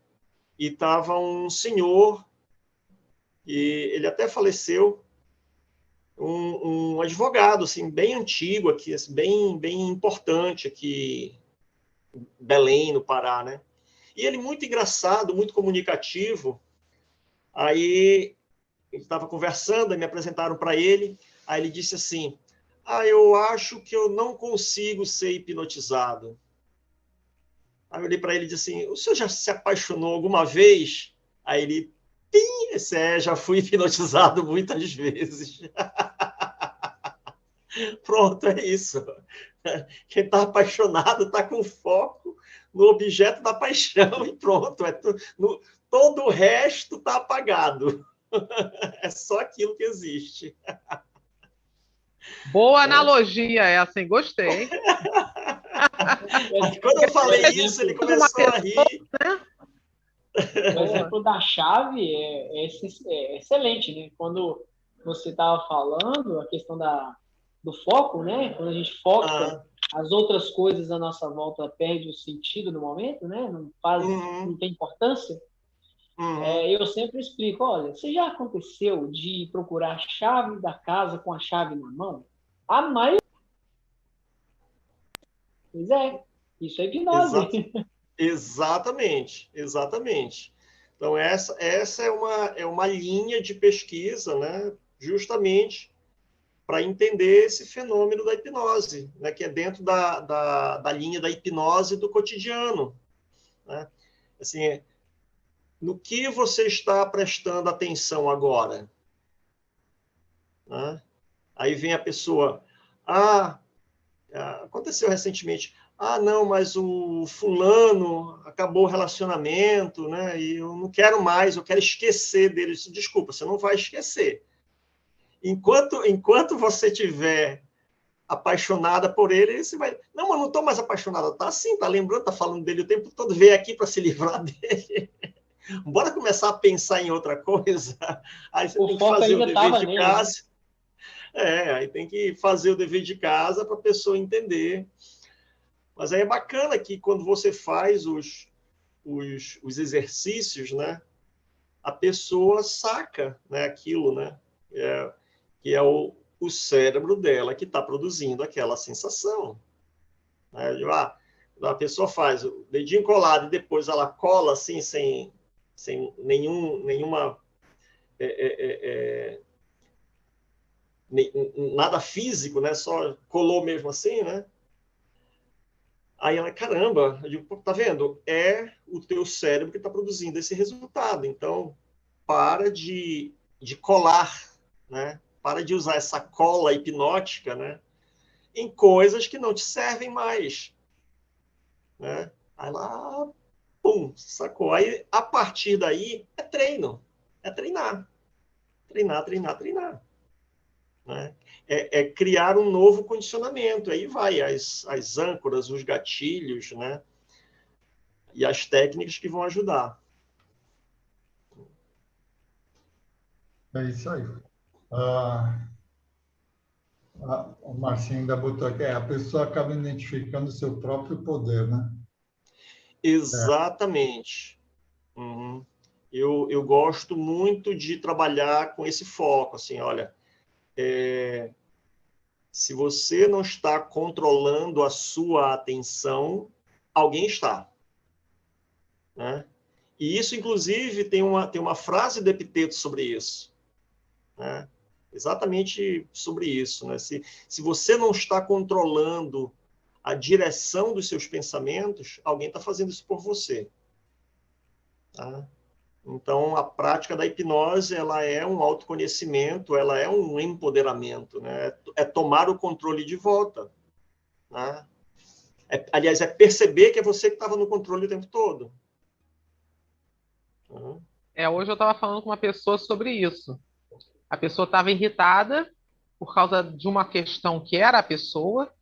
e estava um senhor, e ele até faleceu, um advogado assim, bem antigo aqui, assim, bem importante aqui em Belém, no Pará, né? E ele muito engraçado, muito comunicativo. Aí ele estava conversando, aí me apresentaram para ele, aí ele disse assim, eu acho que eu não consigo ser hipnotizado. Aí eu olhei para ele e disse assim, o senhor já se apaixonou alguma vez? Aí ele, já fui hipnotizado muitas vezes. Pronto, é isso. Quem está apaixonado está com foco no objeto da paixão e pronto. Todo o resto está apagado. É só aquilo que existe. Boa analogia essa, hein? Gostei. Quando eu falei isso, ele começou a rir. O exemplo da chave é excelente, né? Quando você estava falando, a questão do foco, né? Quando a gente foca, as outras coisas à nossa volta perdem o sentido no momento, né? Não tem importância. Eu sempre explico, olha, você já aconteceu de procurar a chave da casa com a chave na mão? A maioria... Pois é, isso é hipnose. Exatamente. Então, essa é uma linha de pesquisa, né, justamente para entender esse fenômeno da hipnose, né, que é dentro da linha da hipnose do cotidiano. Né? Assim, no que você está prestando atenção agora? Né? Aí vem a pessoa, aconteceu recentemente, não, mas o fulano acabou o relacionamento, né, e eu não quero mais, eu quero esquecer dele. Desculpa, você não vai esquecer. Enquanto você tiver apaixonada por ele, você vai... Não, mas não estou mais apaixonada. Tá sim, tá lembrando, tá falando dele o tempo todo, veio aqui para se livrar dele. Bora começar a pensar em outra coisa. Aí você tem que fazer o dever de casa. Aí tem que fazer o dever de casa para a pessoa entender. Mas aí é bacana que quando você faz os exercícios, né, a pessoa saca, né, aquilo, né, que é o cérebro dela que está produzindo aquela sensação. Né? A pessoa faz o dedinho colado e depois ela cola assim, sem nenhuma... nada físico, né? Só colou mesmo assim, né? Aí ela, caramba, eu digo, tá vendo? É o teu cérebro que está produzindo esse resultado. Então, para de colar, né? Para de usar essa cola hipnótica, né? Em coisas que não te servem mais. Né? Aí lá, pum, sacou. Aí, a partir daí, é treino. É treinar. Treinar. Né? É criar um novo condicionamento. Aí vai as âncoras, os gatilhos, né? E as técnicas que vão ajudar. É isso aí. O Marcinho ainda botou aqui, a pessoa acaba identificando o seu próprio poder, né? Exatamente. Uhum. Eu gosto muito de trabalhar com esse foco, assim, olha, se você não está controlando a sua atenção, alguém está. Né? E isso, inclusive, tem uma frase do Epiteto sobre isso. Né? Exatamente sobre isso. Né? Se você não está controlando a direção dos seus pensamentos, alguém está fazendo isso por você. Tá? Então, a prática da hipnose, ela é um autoconhecimento, ela é um empoderamento, né? É tomar o controle de volta. Né? Aliás, é perceber que é você que estava no controle o tempo todo. Hoje eu estava falando com uma pessoa sobre isso. A pessoa estava irritada por causa de uma questão que era a pessoa.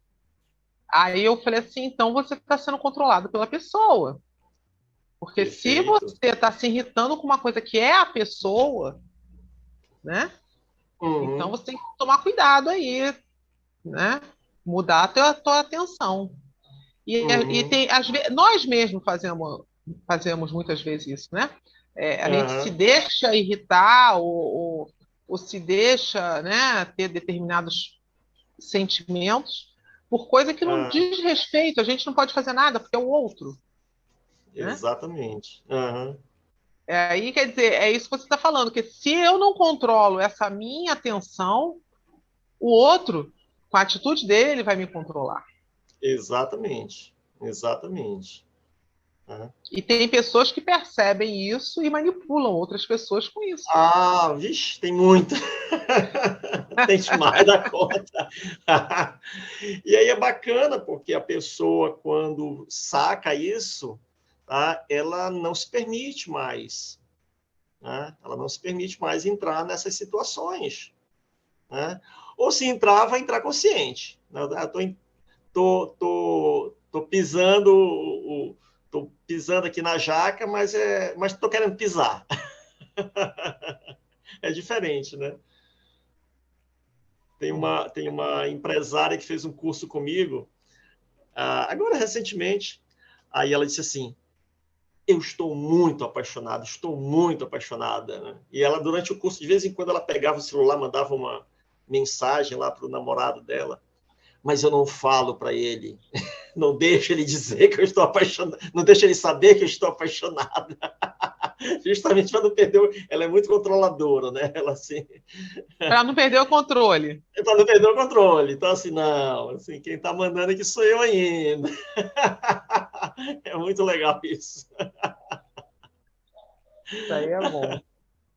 Aí eu falei assim, então você está sendo controlado pela pessoa. Porque se você está se irritando com uma coisa que é a pessoa, né? Então você tem que tomar cuidado aí, né? Mudar a tua atenção. E tem, nós mesmos fazemos muitas vezes isso, né? A gente se deixa irritar ou se deixa, né, ter determinados sentimentos por coisa que não diz respeito. A gente não pode fazer nada porque é o outro. Exatamente. Né? Aí, quer dizer, é isso que você está falando, que se eu não controlo essa minha atenção, o outro, com a atitude dele, vai me controlar. Exatamente. E tem pessoas que percebem isso e manipulam outras pessoas com isso. Vixe, tem muito. Tem demais da conta. E aí é bacana, porque a pessoa, quando saca isso, tá, ela não se permite mais. Né? Ela não se permite mais entrar nessas situações. Né? Ou se entrar, vai entrar consciente. Tô pisando... Estou pisando aqui na jaca, mas estou querendo pisar. É diferente, né? Tem uma empresária que fez um curso comigo, agora recentemente, aí ela disse assim, eu estou muito apaixonada. Né? E ela, durante o curso, de vez em quando, ela pegava o celular, mandava uma mensagem lá para o namorado dela, mas eu não falo para ele. Não deixa ele dizer que eu estou apaixonada. Não deixa ele saber que eu estou apaixonada. Justamente para não perder. Ela é muito controladora, né? Ela assim. Para não perder o controle. Para não perder o controle. Então, assim, não. Assim, quem está mandando aqui sou eu ainda. É muito legal isso. Isso aí é bom.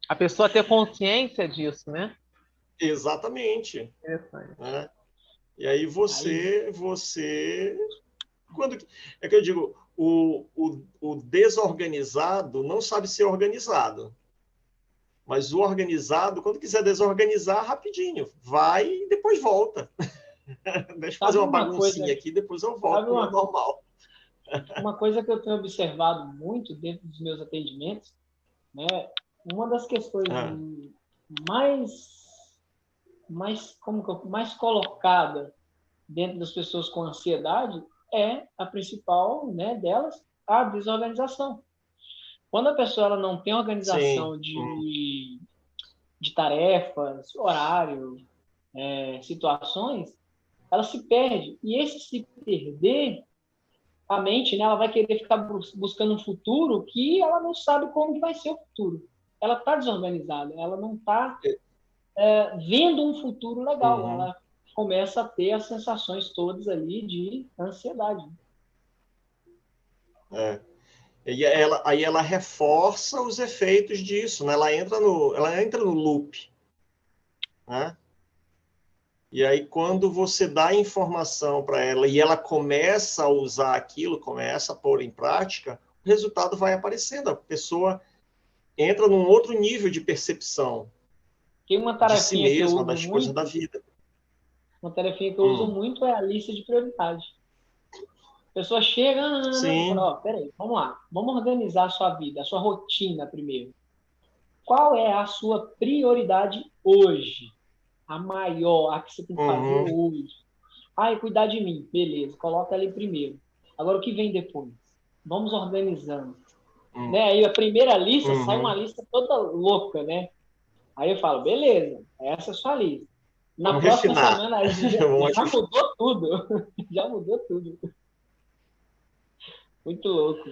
A pessoa ter consciência disso, né? Exatamente. Né? E aí você quando é que eu digo, o desorganizado não sabe ser organizado, mas o organizado, quando quiser desorganizar, rapidinho, vai e depois volta. Deixa eu fazer uma baguncinha aqui, depois eu volto para o normal. Uma coisa que eu tenho observado muito dentro dos meus atendimentos, né, uma das questões mais colocada dentro das pessoas com ansiedade é a principal, né, delas, a desorganização. Quando a pessoa ela não tem organização de tarefas, horário, situações, ela se perde. E esse se perder, a mente, né, ela vai querer ficar buscando um futuro que ela não sabe como que vai ser o futuro. Ela está desorganizada, ela não está vendo um futuro legal. Ela começa a ter as sensações todas ali de ansiedade. E aí ela reforça os efeitos disso, né? Ela entra no loop, né? E aí quando você dá informação para ela e ela começa a usar aquilo, começa a pôr em prática, o resultado vai aparecendo. A pessoa entra num outro nível de percepção Tem uma tarefinha de si mesma, que eu uso das coisas da vida. Uma tarefinha que eu uso muito é a lista de prioridades. A pessoa chega e fala, peraí, vamos lá, vamos organizar a sua vida, a sua rotina primeiro. Qual é a sua prioridade hoje? A maior, a que você tem que fazer hoje. Cuidar de mim, beleza, coloca ali primeiro. Agora, o que vem depois? Vamos organizando. Né? Aí a primeira lista, sai uma lista toda louca, né? Aí eu falo, beleza, essa é a sua lista. Na próxima semana já mudou tudo. Já mudou tudo. Muito louco.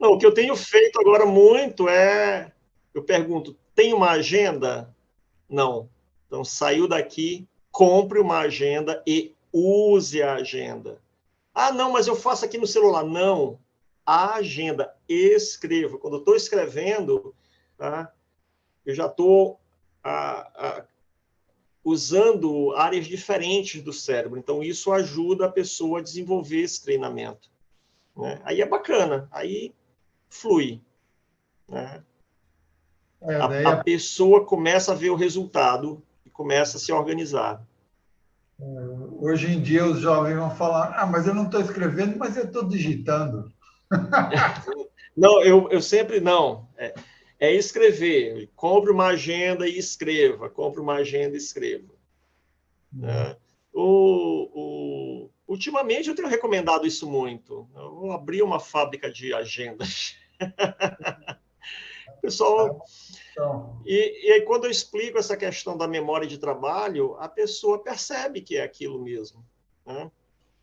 Não, o que eu tenho feito agora muito eu pergunto, tem uma agenda? Não. Então, saiu daqui, compre uma agenda e use a agenda. Não, mas eu faço aqui no celular. Não. A agenda, escreva. Quando eu estou escrevendo, tá, eu já estou usando áreas diferentes do cérebro. Então, isso ajuda a pessoa a desenvolver esse treinamento. Né? Aí é bacana, aí flui. Né? A pessoa começa a ver o resultado e começa a se organizar. Hoje em dia os jovens vão falar, mas eu não estou escrevendo, mas eu estou digitando. Não, eu sempre não. É escrever. Compre uma agenda e escreva. Compre uma agenda e escreva. Ultimamente eu tenho recomendado isso muito. Eu vou abrir uma fábrica de agendas. Pessoal, e aí quando eu explico essa questão da memória de trabalho, a pessoa percebe que é aquilo mesmo. Né?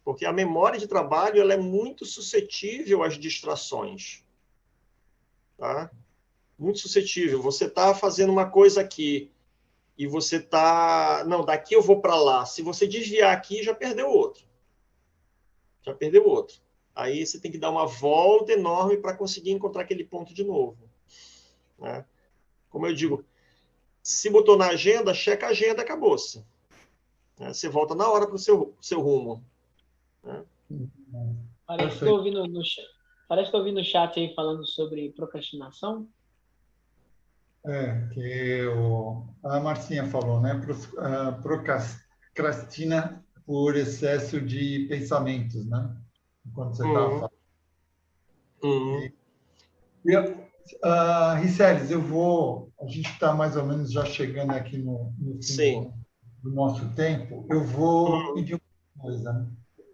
Porque a memória de trabalho ela é muito suscetível às distrações. Tá? Muito suscetível. Você está fazendo uma coisa aqui e você está... Não, daqui eu vou para lá. Se você desviar aqui, já perdeu outro. Já perdeu outro. Aí você tem que dar uma volta enorme para conseguir encontrar aquele ponto de novo. Né? Como eu digo, se botou na agenda, checa a agenda, acabou-se. Né? Você volta na hora para o seu rumo. Né? Parece que eu ouvi no chat aí falando sobre procrastinação. Que a Marcinha falou, né? Procrastina por excesso de pensamentos, né? Quando você estava falando. Riceles, a gente está mais ou menos já chegando aqui no fim do nosso tempo. Eu vou pedir uma coisa. Né?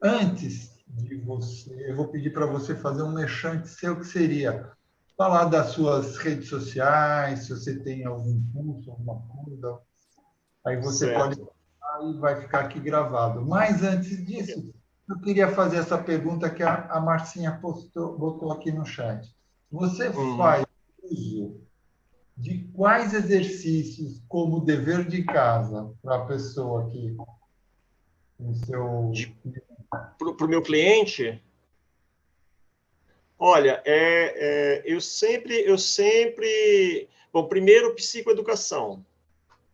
Antes de você, eu vou pedir para você fazer um merchan seu, que seria falar das suas redes sociais, se você tem algum curso, alguma coisa. Aí você pode falar e vai ficar aqui gravado. Mas antes disso, eu queria fazer essa pergunta que a Marcinha botou aqui no chat. Você faz uso de quais exercícios como dever de casa para a pessoa aqui no seu... Para o meu cliente? Olha, eu sempre... Bom, primeiro, psicoeducação.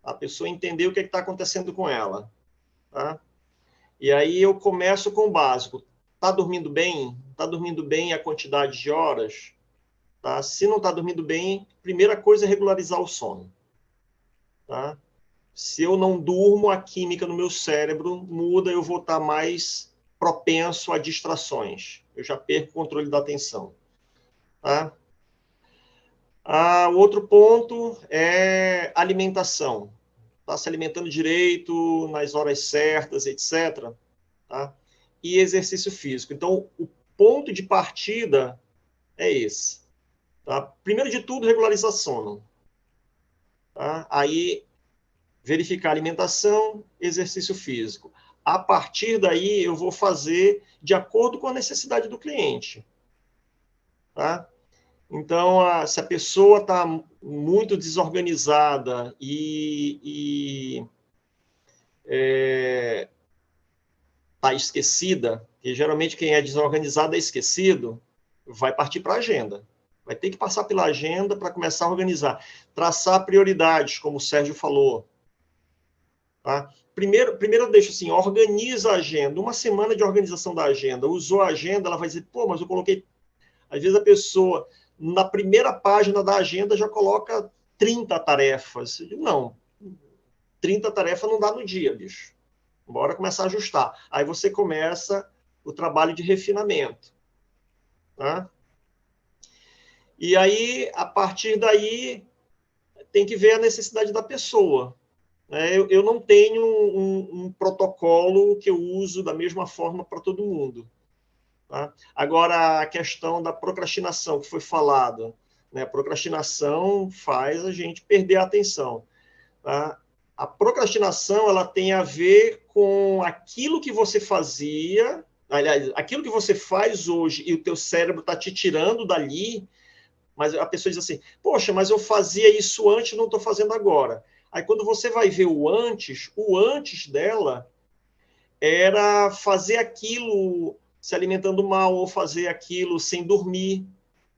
A pessoa entender o que está acontecendo com ela. Tá? E aí eu começo com o básico. Está dormindo bem? Está dormindo bem a quantidade de horas? Tá? Se não está dormindo bem, primeira coisa é regularizar o sono. Tá? Se eu não durmo, a química no meu cérebro muda, eu vou estar mais propenso a distrações. Eu já perco o controle da atenção. Tá? O outro ponto é alimentação. Está se alimentando direito, nas horas certas, etc. Tá? E exercício físico. Então, o ponto de partida é esse. Tá? Primeiro de tudo, regularizar sono. Tá? Aí, verificar alimentação, exercício físico. A partir daí, eu vou fazer de acordo com a necessidade do cliente. Tá? Então, se a pessoa está muito desorganizada e está esquecida, e geralmente quem é desorganizado é esquecido, vai partir para a agenda. Vai ter que passar pela agenda para começar a organizar. Traçar prioridades, como o Sérgio falou. Tá? Primeiro eu deixo assim, organiza a agenda. Uma semana de organização da agenda. Usou a agenda, ela vai dizer, pô, mas eu coloquei... Às vezes a pessoa, na primeira página da agenda, já coloca 30 tarefas. Não, 30 tarefas não dá no dia, bicho. Bora começar a ajustar. Aí você começa o trabalho de refinamento. Tá? E aí, a partir daí, tem que ver a necessidade da pessoa. Eu não tenho um protocolo que eu uso da mesma forma para todo mundo. Tá? Agora, a questão da procrastinação, que foi falada. Né? A procrastinação faz a gente perder a atenção. Tá? A procrastinação ela tem a ver com aquilo que você fazia, aliás, aquilo que você faz hoje e o teu cérebro está te tirando dali, mas a pessoa diz assim, poxa, mas eu fazia isso antes, não estou fazendo agora. Aí quando você vai ver o antes dela era fazer aquilo se alimentando mal ou fazer aquilo sem dormir,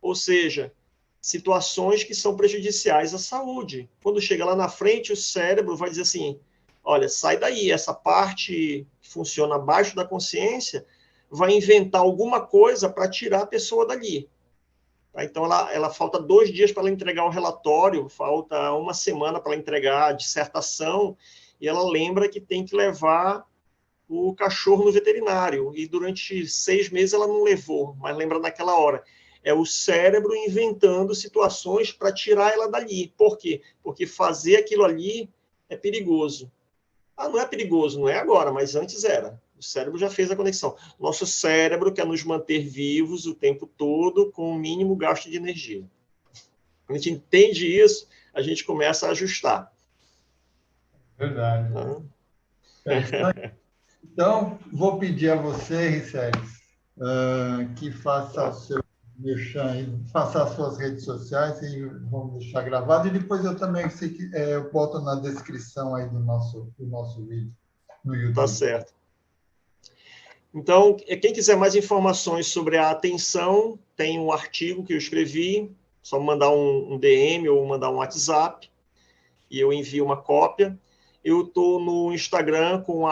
ou seja, situações que são prejudiciais à saúde. Quando chega lá na frente, o cérebro vai dizer assim, olha, sai daí, essa parte que funciona abaixo da consciência vai inventar alguma coisa para tirar a pessoa dali. Tá? Então, ela falta 2 dias para ela entregar o relatório, falta 1 semana para ela entregar a dissertação, e ela lembra que tem que levar o cachorro no veterinário, e durante 6 meses ela não levou, mas lembra naquela hora. É o cérebro inventando situações para tirar ela dali. Por quê? Porque fazer aquilo ali é perigoso. Não é perigoso, não é agora, mas antes era. O cérebro já fez a conexão. Nosso cérebro quer nos manter vivos o tempo todo com o mínimo gasto de energia. Quando a gente entende isso, a gente começa a ajustar. Verdade. Então, vou pedir a você, Riceles, que faça o seu merchan, faça as suas redes sociais e vamos deixar gravado. E depois eu também eu boto na descrição aí do nosso vídeo no YouTube. Tá certo. Então, quem quiser mais informações sobre a atenção, tem um artigo que eu escrevi, só mandar um DM ou mandar um WhatsApp e eu envio uma cópia. Eu estou no Instagram com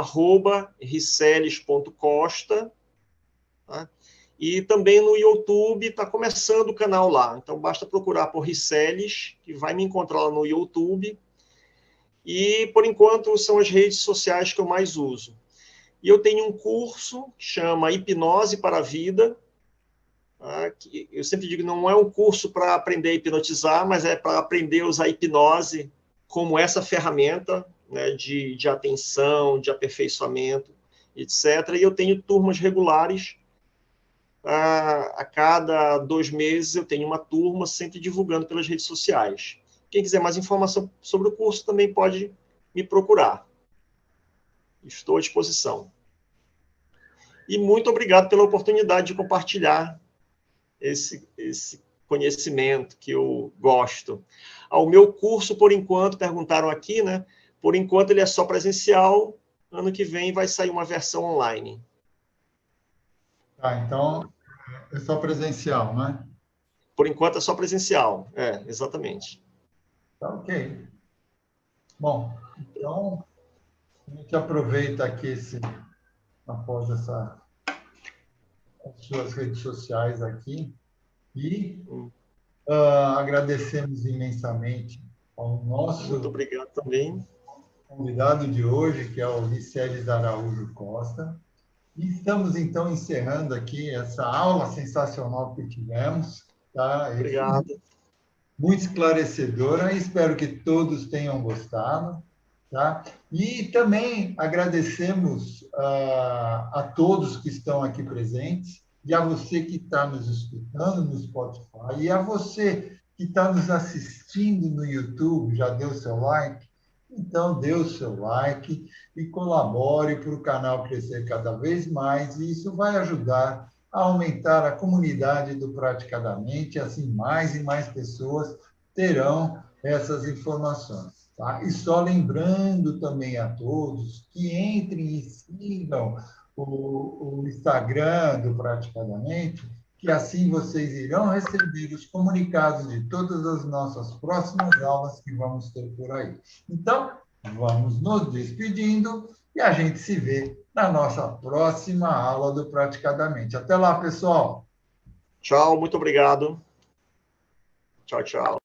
@riceles.costa, tá? E também no YouTube está começando o canal lá. Então, basta procurar por Riceles, que vai me encontrar lá no YouTube. E, por enquanto, são as redes sociais que eu mais uso. E eu tenho um curso que chama Hipnose para a Vida. Tá? Que eu sempre digo, não é um curso para aprender a hipnotizar, mas é para aprender a usar a hipnose como essa ferramenta, né, de atenção, de aperfeiçoamento, etc. E eu tenho turmas regulares. A cada 2 meses eu tenho uma turma, sempre divulgando pelas redes sociais. Quem quiser mais informação sobre o curso também pode me procurar. Estou à disposição. E muito obrigado pela oportunidade de compartilhar esse conhecimento que eu gosto. O meu curso, por enquanto, perguntaram aqui, né? Por enquanto ele é só presencial, ano que vem vai sair uma versão online. Então é só presencial, né? Por enquanto é só presencial, exatamente. Tá ok. Bom, então a gente aproveita aqui após as suas redes sociais aqui e agradecemos imensamente ao nosso Muito obrigado também. Convidado de hoje, que é o Liceles Araújo Costa. E estamos, então, encerrando aqui essa aula sensacional que tivemos. Tá? Obrigado. Muito esclarecedora. Espero que todos tenham gostado. Tá? E também agradecemos a todos que estão aqui presentes e a você que está nos escutando no Spotify e a você que está nos assistindo no YouTube, já deu seu like? Então, dê o seu like e colabore para o canal crescer cada vez mais, e isso vai ajudar a aumentar a comunidade do Praticadamente, assim mais e mais pessoas terão essas informações. Tá? E só lembrando também a todos que entrem e sigam o Instagram do Praticadamente, que assim vocês irão receber os comunicados de todas as nossas próximas aulas que vamos ter por aí. Então, vamos nos despedindo e a gente se vê na nossa próxima aula do Praticadamente. Até lá, pessoal! Tchau, muito obrigado. Tchau, tchau.